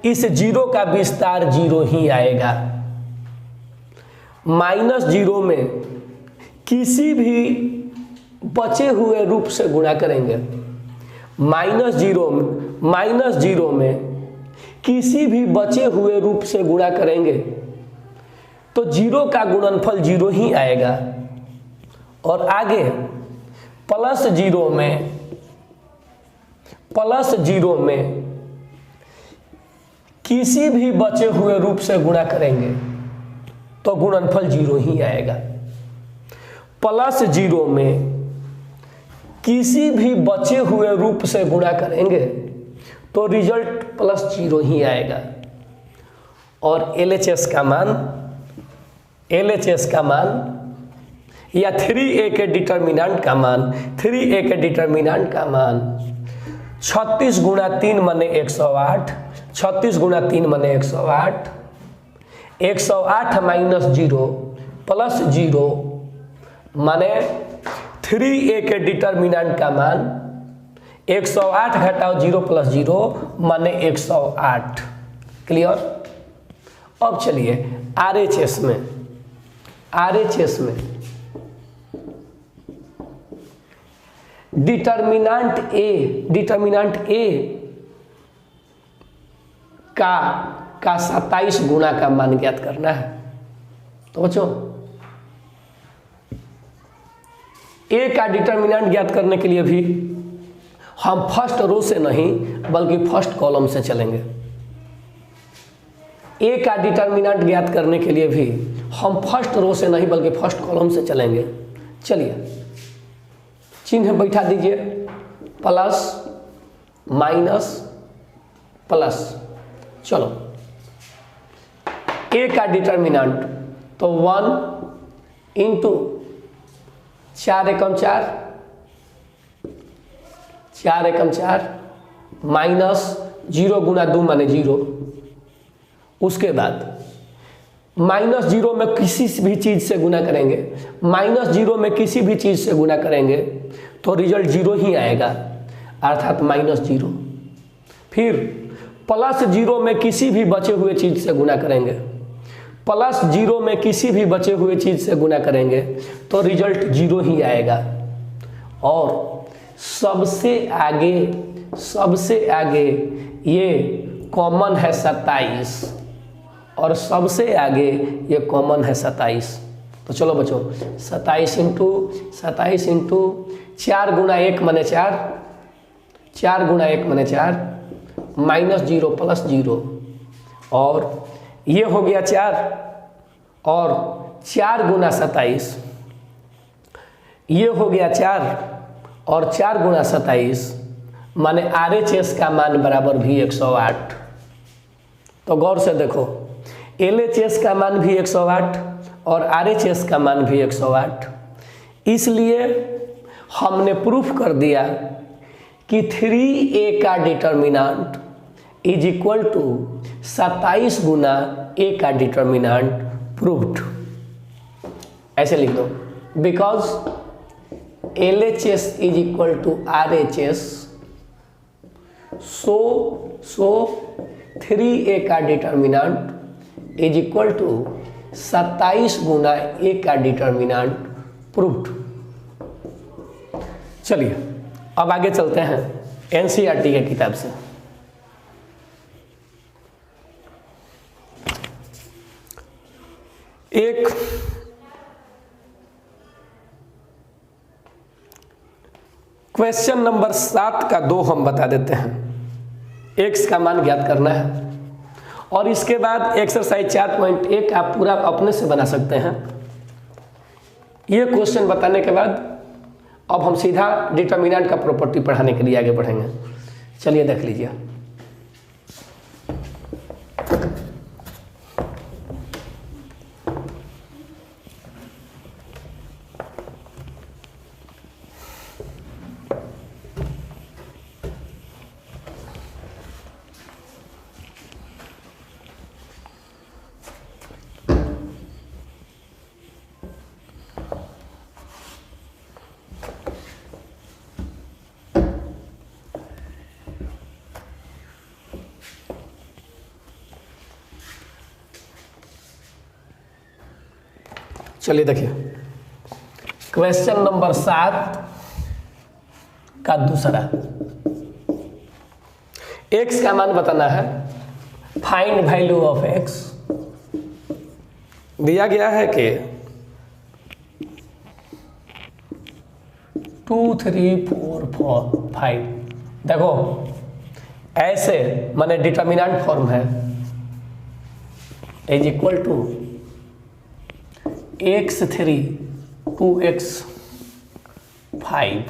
इस 0 का विस्तार 0 ही आएगा। -0 में किसी भी बचे हुए रूप से गुणा करेंगे, -0 में किसी भी बचे हुए रूप से गुणा करेंगे तो 0 का गुणनफल 0 ही आएगा। और आगे +0 में किसी भी बचे हुए रूप से गुणा करेंगे तो गुणनफल 0 ही आएगा। +0 में किसी भी बचे हुए रूप से गुणा करेंगे तो रिजल्ट +0 ही आएगा। और LHS का मान या 3a के डिटर्मिनेंट का मान 36 गुणा 3 माने 108, 36 गुणा 3 माने 108, 108 माइनस 0 प्लस 0 माने 3a के डिटर्मिनेंट का मान 108 घटाओ 0 प्लस 0 माने 108। क्लियर। अब चलिए RHS में डिटर्मिनेंट A का 27 गुना का मान ज्ञात करना है। तो बच्चों A का डिटर्मिनेंट ज्ञात करने के लिए भी हम फर्स्ट रो से नहीं बल्कि फर्स्ट कॉलम से चलेंगे। A का डिटर्मिनेंट ज्ञात करने के लिए भी हम फर्स्ट रो से नहीं बल्कि फर्स्ट कॉलम से चलेंगे। चलिए चिन्ह बैठा दीजिए, प्लस माइनस प्लस। चलो A का डिटर्मिनेंट तो 1 इंटू 4 एकम 4 माइनस 0 गुना 2 माने 0। उसके बाद -0 में किसी भी चीज़ से गुना करेंगे, -0 में किसी भी चीज़ से गुना करेंगे तो रिजल्ट 0 ही आएगा, अर्थात -0। फिर +0 में किसी भी बचे हुए चीज़ से गुना करेंगे, +0 में किसी भी बचे हुए चीज़ से गुना करेंगे तो रिजल्ट 0 ही आएगा। और सबसे आगे ये कॉमन है 27 और सबसे आगे ये कॉमन है 27। तो चलो बच्चों 27 इंटू 4 गुना 1 माने 4, 4 गुना 1 माने 4, -0 प्लस 0 और ये हो गया 4 और 4 गुना 27, ये हो गया 4 और 4 गुना 27 माने RHS का मान बराबर भी 108। तो गौर से देखो LHS का मान भी 108 और RHS का मान भी 108। इसलिए हमने प्रूफ कर दिया कि 3a का डिटर्मिनेंट इज इक्वल टू 27 गुना a का डिटर्मिनेंट प्रूव्ड। ऐसे लिख दो, because LHS is equal to RHS, so 3a का डिटर्मिनेंट इज इक्वल टू 27 गुना a का डिटर्मिनेंट प्रूव्ड। चलिए अब आगे चलते हैं NCERT के किताब से। एक क्वेश्चन नंबर 7 का 2 हम बता देते हैं। x का मान ज्ञात करना है और इसके बाद एक्सरसाइज 4.1 आप पूरा अपने से बना सकते हैं। ये क्वेश्चन बताने के बाद अब हम सीधा डिटर्मिनेंट का प्रॉपर्टी पढ़ाने के लिए आगे बढ़ेंगे। चलिए देख लीजिए। चलिए देखिए क्वेश्चन नंबर 7 का दूसरा, x का मान बताना है फाइंड वैल्यू ऑफ x दिया गया है कि 2 3 4 5। देखो ऐसे माने डिटर्मिनेंट फॉर्म है is equal to x3 2x5।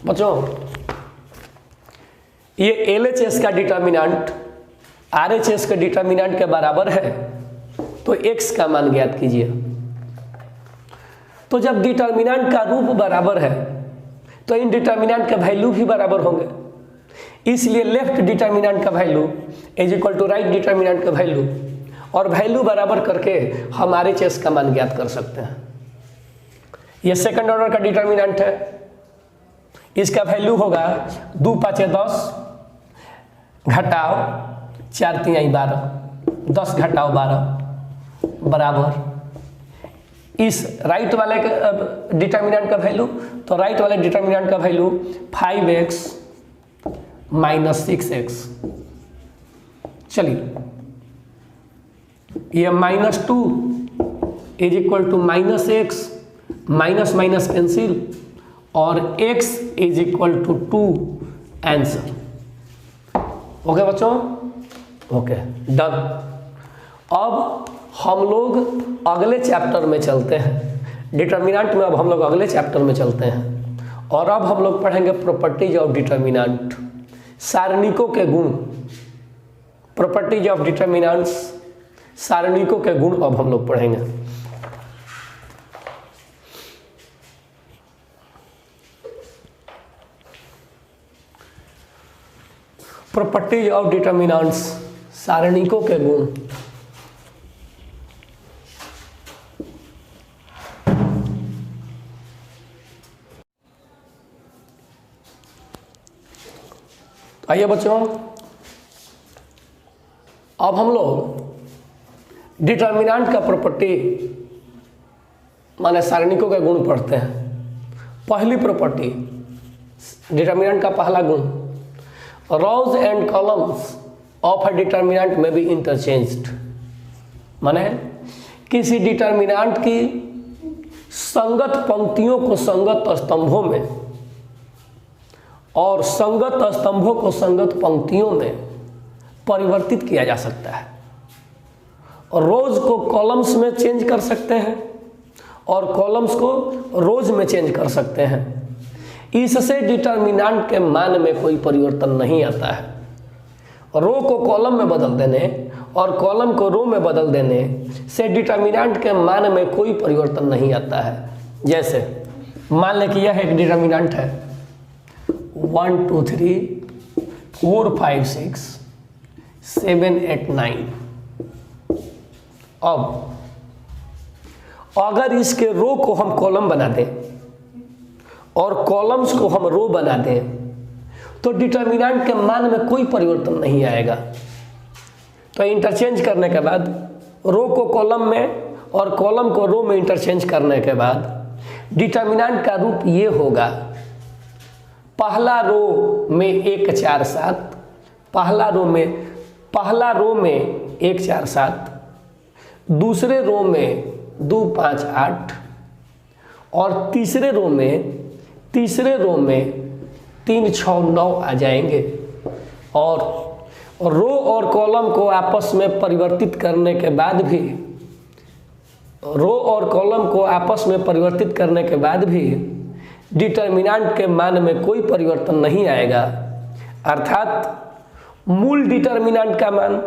बच्चों ये LHS का डिटर्मिनेंट RHS के डिटर्मिनेंट के बराबर है तो x का मान ज्ञात कीजिए। तो जब डिटर्मिनेंट का रूप बराबर है तो इन डिटर्मिनेंट के वैल्यू भी बराबर होंगे, इसलिए लेफ्ट डिटर्मिनेंट का value is equal to right determinant का वैल्यू, और वैल्यू बराबर करके हम RHS का मान ज्ञात कर सकते हैं। यह सेकंड ऑर्डर का डिटर्मिनेंट है, इसका वैल्यू होगा 2 5 10 घटाओ 4 3 12 10 घटाओ 12 बराबर इस राइट वाले डिटर्मिनेंट का वैल्यू, तो राइट वाले डिटर्मिनेंट का वैल्यू 5x माइनस 6x। चलिए ये -2 is equal to -x, minus minus cancel और x is equal to 2 answer. Okay बच्चों, ओके डन। अब हम लोग अगले चैप्टर में चलते हैं, डिटर्मिनेंट में अब हम लोग अगले चैप्टर में चलते हैं और अब हम लोग पढ़ेंगे प्रॉपर्टीज ऑफ डिटर्मिनेंट, सारणिकों के गुण। प्रॉपर्टीज ऑफ डिटर्मिनेंट्स, सारणिकों के गुण अब हम लोग पढ़ेंगे। प्रॉपर्टीज ऑफ डिटर्मिनेंट्स, सारणिकों के गुण। आइए बच्चों, अब हम लोग डिटर्मिनेंट का प्रॉपर्टी माने सारणिकों के गुण पढ़ते हैं। पहली प्रॉपर्टी, डिटर्मिनेंट का पहला गुण, rows and columns of a determinant may be interchanged. माने किसी डिटर्मिनेंट की संगत पंक्तियों को संगत स्तंभों में और संगत स्तंभों को संगत पंक्तियों में परिवर्तित किया जा सकता है। और रोज को कॉलम्स में चेंज कर सकते हैं और कॉलम्स को रोज में चेंज कर सकते हैं। इससे डिटर्मिनेंट के मान में कोई परिवर्तन नहीं आता है। रो को कॉलम में बदल देने और कॉलम को रो में बदल देने से डिटर्मिनेंट के मान में कोई परिवर्तन नहीं आता है। जैसे मान लें कि यह एक डिटर्मिनेंट है 1 2 3 4 5 6 7 8 9। अब अगर इसके रो को हम कॉलम बना दें और कॉलम्स को हम रो बना दें तो डिटर्मिनेंट के मान में कोई परिवर्तन नहीं आएगा। तो इंटरचेंज करने के बाद रो को कॉलम में और कॉलम को रो में इंटरचेंज करने के बाद डिटर्मिनेंट का रूप ये होगा, पहला रो में 1 4 7, पहला रो में 1 4 7, दूसरे रो में 2 5 8 और तीसरे रो में 3 6 9 आ जाएंगे। और रो और कॉलम को आपस में परिवर्तित करने के बाद भी डिटर्मिनेंट के मान में कोई परिवर्तन नहीं आएगा। अर्थात मूल डिटर्मिनेंट का मान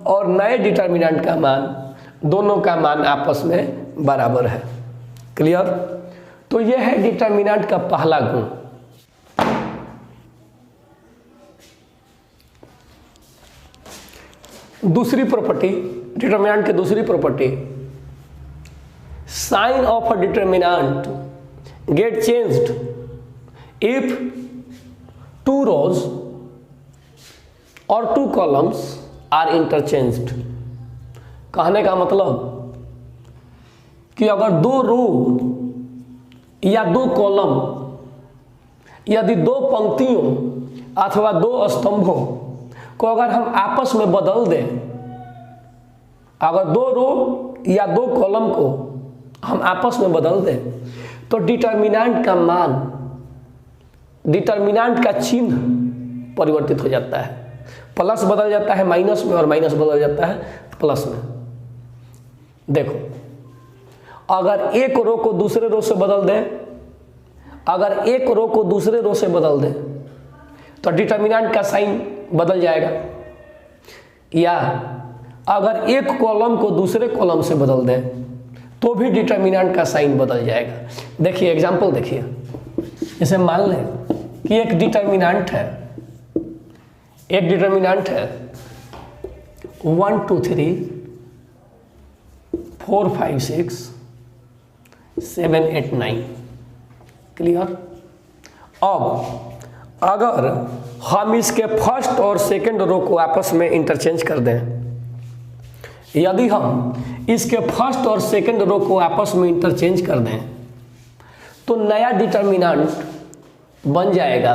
और नए डिटर्मिनेंट का मान, दोनों का मान आपस में बराबर है। क्लियर? तो यह है डिटर्मिनेंट का पहला गुण। दूसरी प्रॉपर्टी, डिटर्मिनेंट की दूसरी property, sign of a determinant get changed if 2 rows और 2 columns आर इंटरचेंज्ड। कहने का मतलब कि अगर 2 रो या 2 कॉलम यदि दो पंक्तियों अथवा दो स्तंभों को अगर हम आपस में बदल दें, अगर दो रो या दो कॉलम को हम आपस में बदल दें तो डिटर्मिनेंट का मान, डिटर्मिनेंट का चिन्ह परिवर्तित हो जाता है। प्लस बदल जाता है माइनस में और माइनस बदल जाता है प्लस में। देखो, अगर एक रो को दूसरे रो से बदल दें, अगर एक रो को दूसरे रो से बदल दें तो डिटर्मिनेंट का साइन बदल जाएगा, या अगर एक कॉलम को दूसरे कॉलम से बदल दें तो भी डिटर्मिनेंट का साइन बदल जाएगा। देखिए एग्जांपल देखिए, जैसे मान लें कि एक डिटर्मिनेंट है 1 2 3 4 5 6 7 8 9। क्लियर? अब अगर हम इसके फर्स्ट और सेकंड रो को आपस में इंटरचेंज कर दें, यदि हम इसके फर्स्ट और सेकंड रो को आपस में इंटरचेंज कर दें तो नया डिटर्मिनेंट बन जाएगा।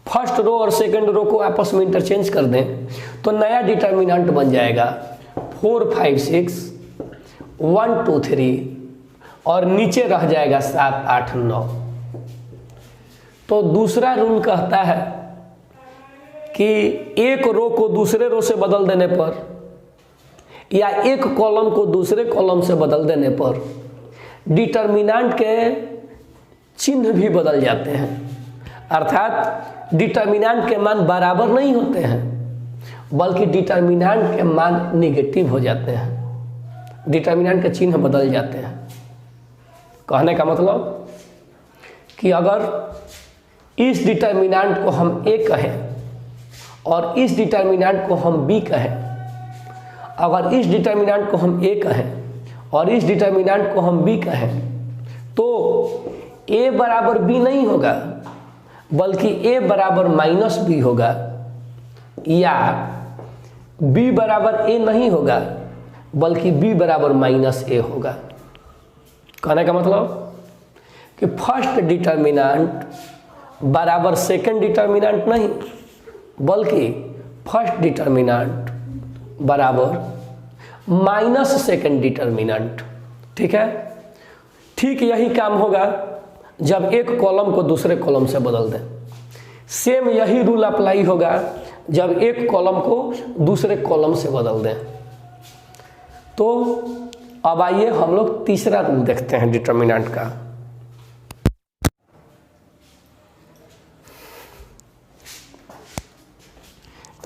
फर्स्ट रो और सेकंड रो को आपस में इंटरचेंज कर दें तो नया डिटर्मिनेंट बन जाएगा 4 5 6 1 2 3 और नीचे रह जाएगा 7 8 9। तो दूसरा रूल कहता है कि एक रो को दूसरे रो से बदल देने पर या एक कॉलम को दूसरे कॉलम से बदल देने पर डिटर्मिनेंट के चिन्ह भी बदल जाते हैं। अर्थात डिटर्मिनेंट के मान बराबर नहीं होते हैं, बल्कि डिटर्मिनेंट के मान नेगेटिव हो जाते हैं, डिटर्मिनेंट के चिन्ह बदल जाते हैं। कहने का मतलब कि अगर इस डिटर्मिनेंट को हम ए कहें और इस डिटर्मिनेंट को हम बी कहें, अगर इस डिटर्मिनेंट को हम ए कहें और इस डिटर्मिनेंट को हम बी कहें तो ए बराबर बी नहीं होगा, बल्कि ए बराबर माइनस बी होगा, या बी बराबर ए नहीं होगा बल्कि बी बराबर माइनस ए होगा। कहने का मतलब कि फर्स्ट डिटर्मिनेंट बराबर सेकंड डिटर्मिनेंट नहीं, बल्कि फर्स्ट डिटर्मिनेंट बराबर माइनस सेकंड डिटर्मिनेंट। ठीक है? ठीक यही काम होगा जब एक कॉलम को दूसरे कॉलम से बदल दें। सेम यही रूल अप्लाई होगा जब एक कॉलम को दूसरे कॉलम से बदल दें। तो अब आइए हम लोग तीसरा रूल देखते हैं डिटर्मिनेंट का।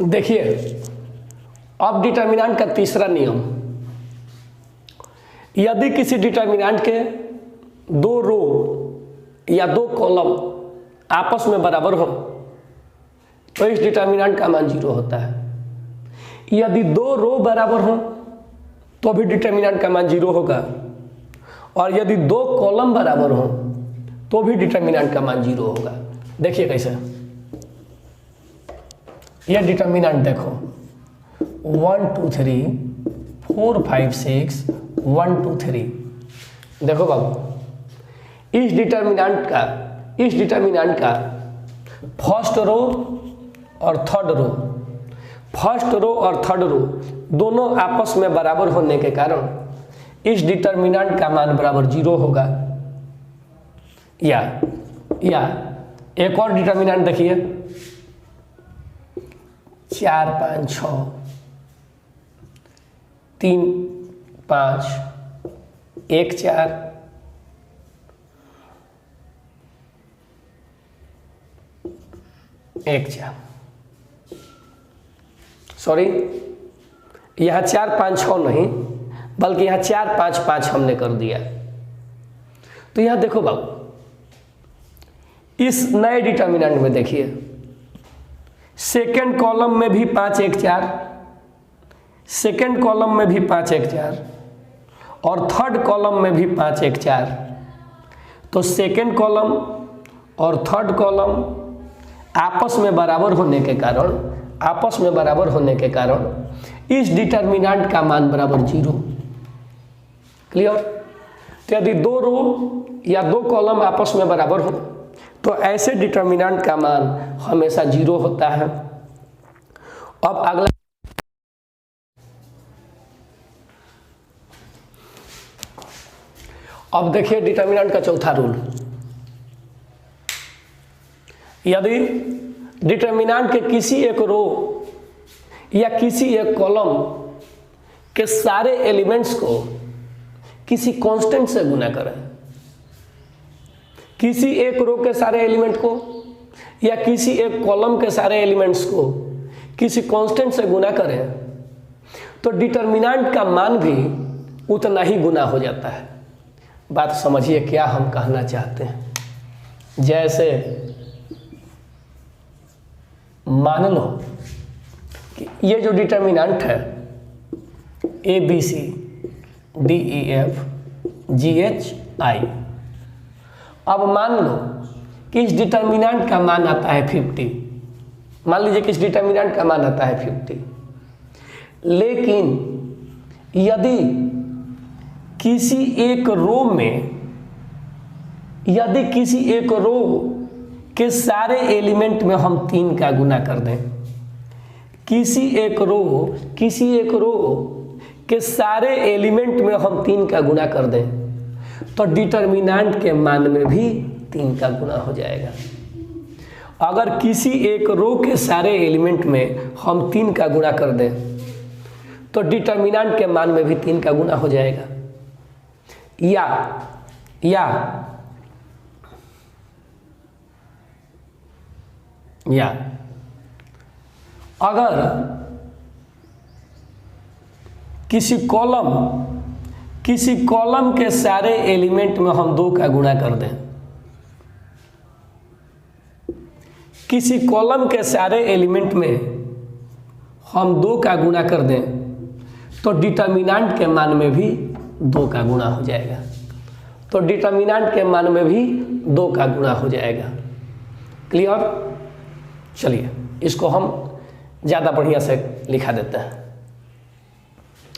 देखिए, अब डिटर्मिनेंट का तीसरा नियम, यदि किसी डिटर्मिनेंट के दो रो या दो कॉलम आपस में बराबर हो तो इस डिटर्मिनेंट का मान 0 होता है। यदि दो रो बराबर हो तो भी डिटर्मिनेंट का मान 0 होगा, और यदि दो कॉलम बराबर हो तो भी डिटर्मिनेंट का मान 0 होगा। देखिए कैसे, यह डिटर्मिनेंट देखो 1 2 3 4 5 6 1 2 3। देखो बाबू, इस डिटर्मिनेंट का फर्स्ट रो और थर्ड रो, फर्स्ट रो और थर्ड रो दोनों आपस में बराबर होने के कारण इस डिटर्मिनेंट का मान बराबर 0 होगा। या एक और डिटर्मिनेंट देखिए 4 5 6 3 5 1 4 1 4। सॉरी, यहाँ 4 5 6 नहीं, बल्कि यहाँ 4 5 5 हमने कर दिया। तो यहाँ देखो बाबू, इस नए डिटर्मिनेंट में देखिए, सेकेंड कॉलम में भी 5 1 4, सेकेंड कॉलम में भी 5 1 4 और थर्ड कॉलम में भी 5 1 4। तो सेकेंड कॉलम और थर्ड कॉलम आपस में बराबर होने के कारण इस डिटर्मिनेंट का मान बराबर 0। क्लियर? तो यदि दो रो या दो कॉलम आपस में बराबर हो तो ऐसे डिटर्मिनेंट का मान हमेशा 0 होता है। अब अगला, अब देखिए डिटर्मिनेंट का चौथा रूल। यदि डिटर्मिनेंट के किसी एक रो या किसी एक कॉलम के सारे एलिमेंट्स को किसी कांस्टेंट से गुना करें, किसी एक रो के सारे एलिमेंट को या किसी एक कॉलम के सारे एलिमेंट्स को किसी कांस्टेंट से गुना करें, तो डिटर्मिनेंट का मान भी उतना ही गुना हो जाता है। बात समझिए क्या हम कहना चाहते हैं। जैसे मान लो कि ये जो डिटर्मिनेंट है ABC DEF GHI, अब मान लो कि इस डिटर्मिनेंट का मान आता है 50। मान लीजिए कि इस डिटर्मिनेंट का मान आता है 50, लेकिन यदि किसी एक रो में, यदि किसी एक रो के सारे एलिमेंट में हम 3 का गुना कर दें, किसी एक रो के सारे एलिमेंट में हम 3 का गुना कर दें, तो डिटर्मिनेंट के मान में भी 3 का गुना हो जाएगा। अगर किसी एक रो के सारे एलिमेंट में हम 3 का गुना कर दें, तो डिटर्मिनेंट के मान में भी 3 का गुना हो जाएगा। या अगर किसी कॉलम के सारे एलिमेंट में हम 2 का गुणा कर दें, किसी कॉलम के सारे एलिमेंट में हम 2 का गुणा कर दें, तो डिटर्मिनेंट के मान में भी 2 का गुणा हो जाएगा। तो डिटर्मिनेंट के मान में भी 2 का गुणा हो जाएगा। क्लियर? चलिए इसको हम ज़्यादा बढ़िया से लिखा देते हैं।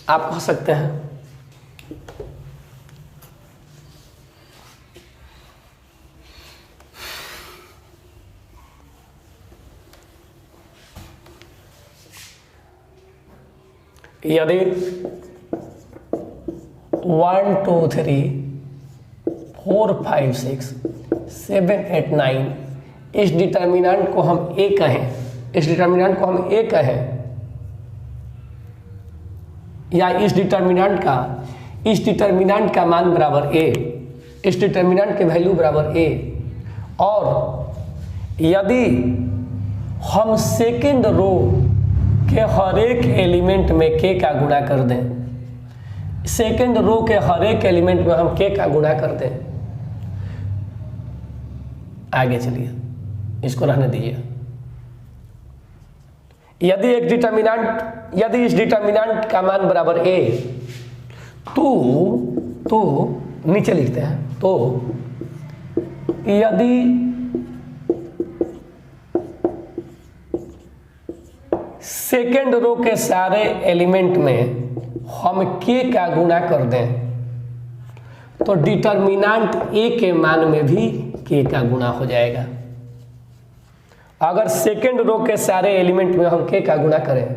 आप कह सकते हैं यदि 1 2 3 4 5 6 7 8 9 इस डिटर्मिनेंट को हम ए कहें, इस डिटर्मिनेंट को हम ए कहें, या इस डिटर्मिनेंट का मान बराबर ए, इस डिटर्मिनेंट के वैल्यू बराबर ए, और यदि हम सेकेंड रो के हर एक एलिमेंट में के का गुणा कर दें, सेकेंड रो के हर एक एलिमेंट में हम के का गुणा कर दें। आगे चलिए, इसको रहने दीजिए। यदि इस डिटर्मिनेंट का मान बराबर ए, तो नीचे लिखते हैं, तो यदि सेकेंड रो के सारे एलिमेंट में हम के का गुणा कर दें, तो डिटर्मिनेंट ए के मान में भी के का गुणा हो जाएगा। अगर सेकेंड रो के सारे एलिमेंट में हम के का गुणा करें,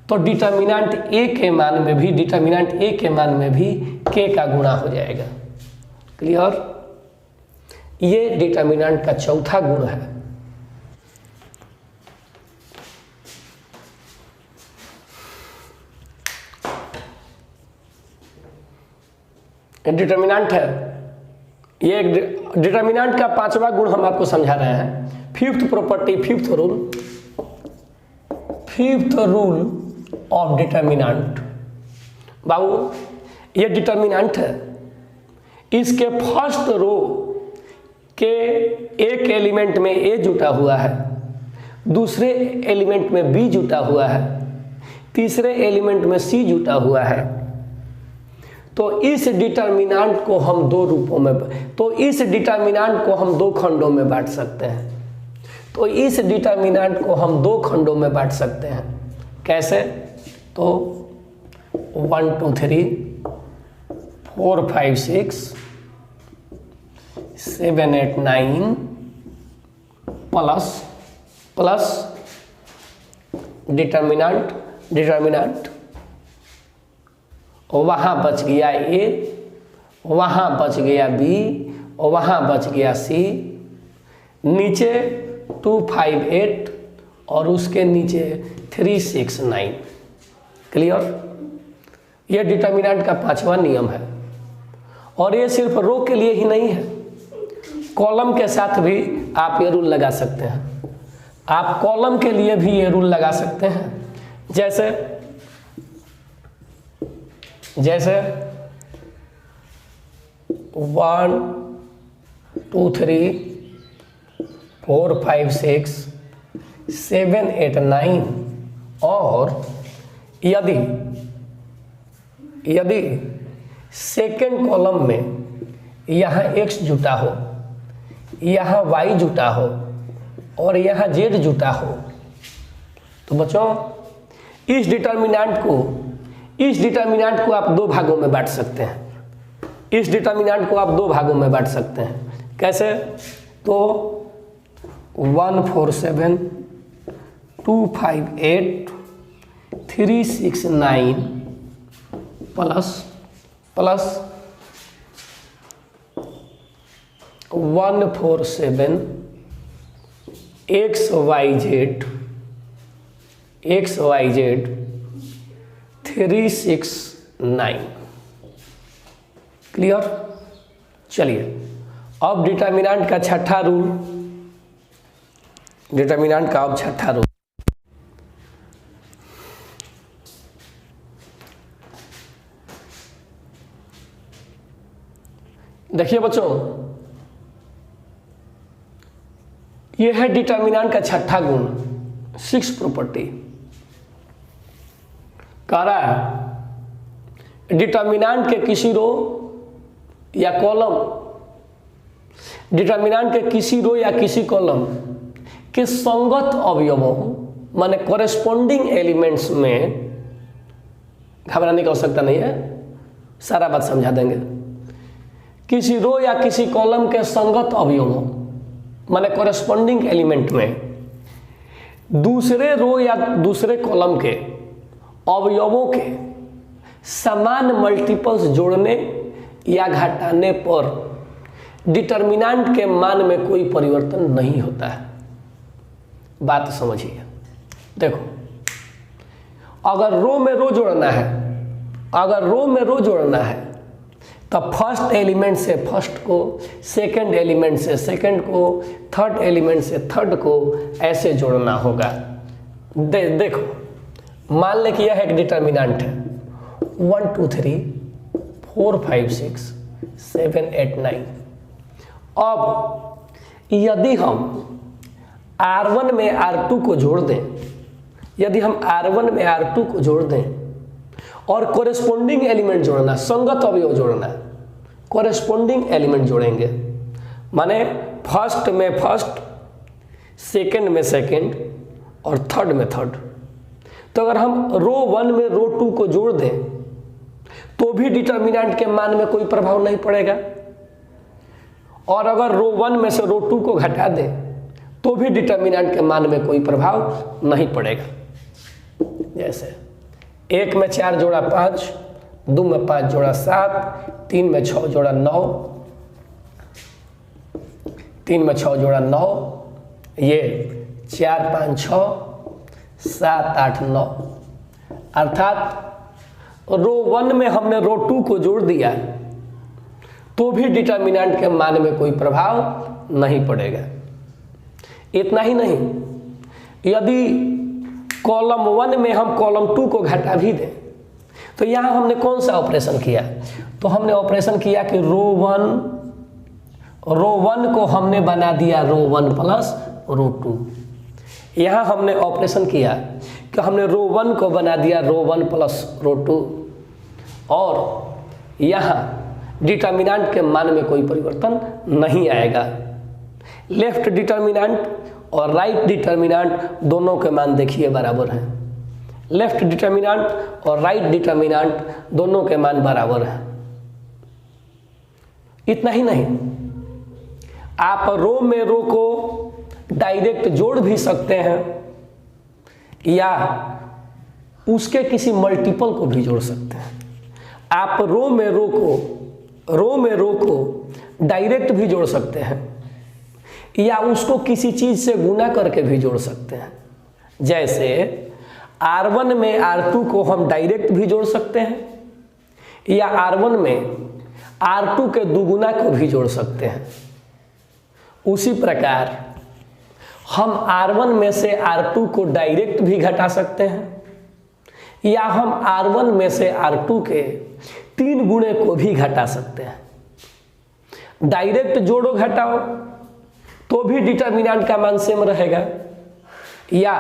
तो डिटर्मिनेंट ए के मान में भी के का गुणा हो जाएगा। क्लियर? ये डिटर्मिनेंट का चौथा गुण है। डिटर्मिनेंट है, ये डिटर्मिनेंट का 5वां गुण हम आपको समझा रहे हैं। Fifth property, fifth rule of determinant. बाबू ये डिटर्मिनेंट है, इसके फर्स्ट रो के एक एलिमेंट में ए जुटा हुआ है, दूसरे एलिमेंट में बी जुटा हुआ है, तीसरे एलिमेंट में सी जुटा हुआ है। तो इस डिटर्मिनेंट को हम दो रूपों में, तो इस डिटर्मिनेंट को हम 2 खंडों में बांट सकते हैं। तो इस डिटर्मिनेंट को हम 2 खंडों में बांट सकते हैं। कैसे? तो 1 2 3 4 5 6 7 8 9 प्लस डिटर्मिनेंट वहाँ बच गया ए, वहाँ बच गया बी, वहाँ बच गया सी, नीचे 258 और उसके नीचे 369। क्लियर? ये डिटर्मिनेंट का 5वां नियम है। और ये सिर्फ रो के लिए ही नहीं है, कॉलम के साथ भी आप ये रूल लगा सकते हैं। आप कॉलम के लिए भी ये रूल लगा सकते हैं। जैसे 1 2 3 4 5 6 7 8 9 और यदि सेकेंड कॉलम में यहाँ x जुटा हो, यहाँ y जुटा हो और यहाँ z जुटा हो, तो बच्चों इस डिटर्मिनेंट को आप दो भागों में बांट सकते हैं। इस डिटर्मिनेंट को आप दो भागों में बांट सकते हैं। कैसे? तो 147 258 369 प्लस 147 XYZ 369। क्लियर? चलिए अब डिटर्मिनेंट का छठा रूल, देखिए बच्चों, यह है डिटर्मिनेंट का छठा गुण, 6th प्रॉपर्टी। कह रहा है डिटर्मिनेंट के किसी रो या कॉलम, डिटर्मिनेंट के किसी रो या किसी कॉलम के संगत अवयवों माने कॉरेस्पॉन्डिंग एलिमेंट्स में, घबराने की आवश्यकता नहीं है, सारा बात समझा देंगे। किसी रो या किसी कॉलम के संगत अवयवों माने कॉरेस्पॉन्डिंग एलिमेंट में दूसरे रो या दूसरे कॉलम के अवयवों के समान मल्टीपल्स जोड़ने या घटाने पर डिटर्मिनेंट के मान में कोई परिवर्तन नहीं होता है। बात समझिए। देखो, अगर रो में रो जोड़ना है तब फर्स्ट एलिमेंट से फर्स्ट को, सेकंड एलिमेंट से सेकंड को, थर्ड एलिमेंट से थर्ड को ऐसे जोड़ना होगा। देखो, मान ले कि यह एक डिटर्मिनेंट है 1 2 3 4 5 6 7 8 9। अब यदि हम R1 में R2 को जोड़ दें, और कोरेस्पोंडिंग एलिमेंट जोड़ना, संगत अवयव जोड़ना, कोरेस्पोंडिंग एलिमेंट जोड़ेंगे, माने फर्स्ट में फर्स्ट, सेकंड में सेकंड और थर्ड में थर्ड। तो अगर हम रो 1 में रो 2 को जोड़ दें तो भी डिटर्मिनेंट के मान में कोई प्रभाव नहीं पड़ेगा, और अगर रो 1 में से रो 2 को घटा दें तो भी डिटर्मिनेंट के मान में कोई प्रभाव नहीं पड़ेगा। जैसे 1 में 4 जोड़ा 5, 2 में 5 जोड़ा 7, 3 में 6 जोड़ा 9, 3 में 6 जोड़ा 9, ये 4 5 6 7 8 9। अर्थात रो 1 में हमने रो 2 को जोड़ दिया तो भी डिटर्मिनेंट के मान में कोई प्रभाव नहीं पड़ेगा। इतना ही नहीं, यदि कॉलम 1 में हम कॉलम 2 को घटा भी दें तो यहाँ हमने कौन सा ऑपरेशन किया? तो हमने ऑपरेशन किया कि रो 1 को हमने बना दिया रो 1 प्लस रो 2। यहाँ हमने ऑपरेशन किया कि हमने रो 1 को बना दिया रो 1 प्लस रो 2, और यहाँ डिटर्मिनेंट के मान में कोई परिवर्तन नहीं आएगा। लेफ्ट डिटर्मिनेंट और राइट डिटर्मिनेंट दोनों के मान देखिए बराबर हैं। लेफ्ट डिटर्मिनेंट और राइट डिटर्मिनेंट दोनों के मान बराबर हैं। इतना ही नहीं, आप रो में रो को डायरेक्ट जोड़ भी सकते हैं या उसके किसी मल्टीपल को भी जोड़ सकते हैं। आप रो में रो को डायरेक्ट भी जोड़ सकते हैं या उसको किसी चीज से गुना करके भी जोड़ सकते हैं। जैसे R1 में R2 को हम डायरेक्ट भी जोड़ सकते हैं या R1 में R2 के दुगुना को भी जोड़ सकते हैं। उसी प्रकार हम R1 में से R2 को डायरेक्ट भी घटा सकते हैं या हम R1 में से R2 के 3 गुणे को भी घटा सकते हैं। डायरेक्ट जोड़ो घटाओ तो भी डिटर्मिनेंट का मान सेम रहेगा या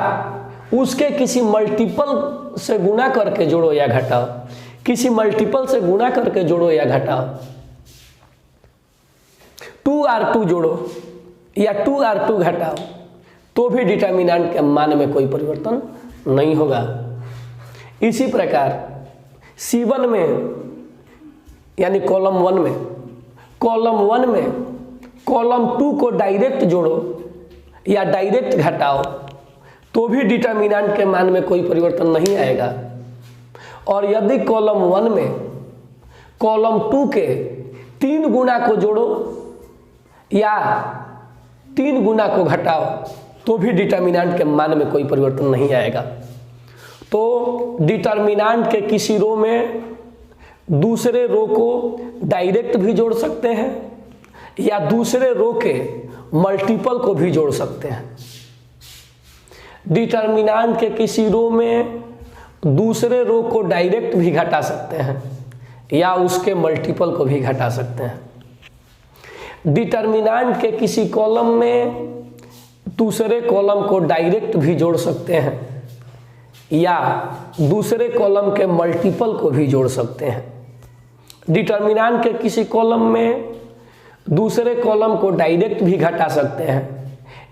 उसके किसी मल्टीपल से गुना करके जोड़ो या घटाओ, किसी मल्टीपल से गुना करके जोड़ो या घटाओ। 2R2 जोड़ो या 2R2 घटाओ तो भी डिटर्मिनेंट के मान में कोई परिवर्तन नहीं होगा। इसी प्रकार C1 में यानी कॉलम 1 में कॉलम 2 को डायरेक्ट जोड़ो या डायरेक्ट घटाओ तो भी डिटर्मिनेंट के मान में कोई परिवर्तन नहीं आएगा। और यदि कॉलम 1 में कॉलम 2 के 3 गुना को जोड़ो या 3 गुना को घटाओ तो भी डिटर्मिनेंट के मान में कोई परिवर्तन नहीं आएगा। तो डिटर्मिनेंट के किसी रो में दूसरे रो को डायरेक्ट भी जोड़ सकते हैं या दूसरे रो के मल्टीपल को भी जोड़ सकते हैं। डिटर्मिनेंट के किसी रो में दूसरे रो को डायरेक्ट भी घटा सकते हैं या उसके मल्टीपल को भी घटा सकते हैं। डिटर्मिनेंट के किसी कॉलम में दूसरे कॉलम को डायरेक्ट भी जोड़ सकते हैं या दूसरे कॉलम के मल्टीपल को भी जोड़ सकते हैं। डिटर्मिनेंट के किसी कॉलम में दूसरे कॉलम को डायरेक्ट भी घटा सकते हैं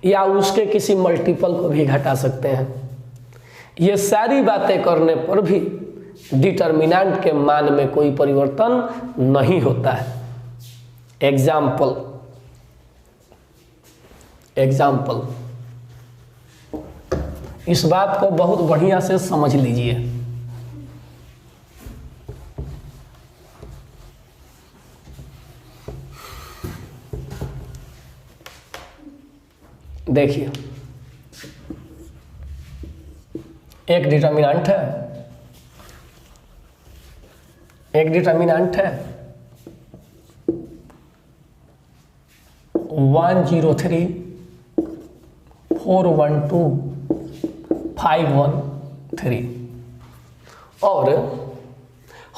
या उसके किसी मल्टीपल को भी घटा सकते हैं। ये सारी बातें करने पर भी डिटर्मिनेंट के मान में कोई परिवर्तन नहीं होता है। एग्जाम्पल इस बात को बहुत बढ़िया से समझ लीजिए। देखिए, एक डिटर्मिनेंट है 103 412 513 और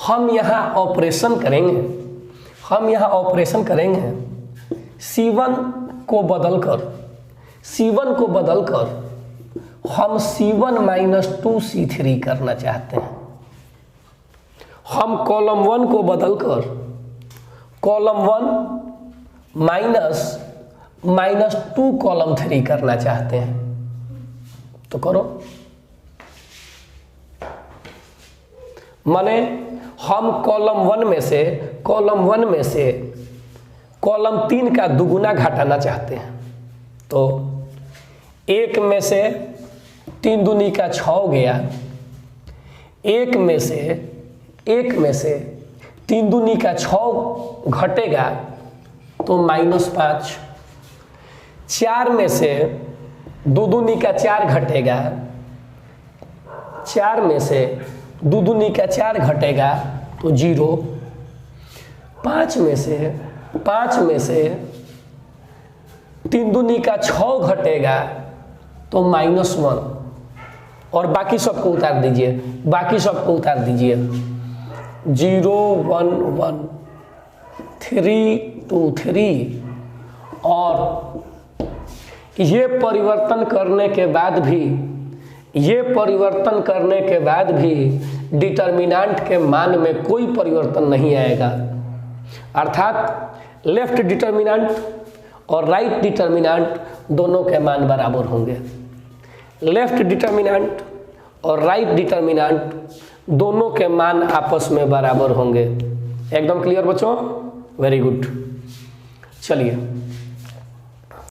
हम यहाँ ऑपरेशन करेंगे C1 को बदलकर हम C1 - 2C3 करना चाहते हैं। हम कॉलम 1 को बदलकर कॉलम 1 -2 कॉलम 3 करना चाहते हैं। तो करो, माने हम कॉलम 1 में से कॉलम 3 का दुगुना घटाना चाहते हैं। तो 1 में से 3 दूनी का 6 गया, 1 में से 3 दूनी का 6 घटेगा तो -5। 4 में से 2 दूनी का 4 घटेगा, 4 में से 2 दूनी का 4 घटेगा तो 0। 5 में से 3 दूनी का 6 घटेगा तो -1 और बाकी सबको उतार दीजिए 0 1 1 3 2 3 और ये परिवर्तन करने के बाद भी डिटर्मिनेंट के मान में कोई परिवर्तन नहीं आएगा। अर्थात लेफ्ट डिटर्मिनेंट और राइट डिटर्मिनेंट दोनों के मान बराबर होंगे। लेफ्ट डिटर्मिनेंट और राइट डिटर्मिनेंट दोनों के मान आपस में बराबर होंगे। एकदम क्लियर बच्चों? Very good. चलिए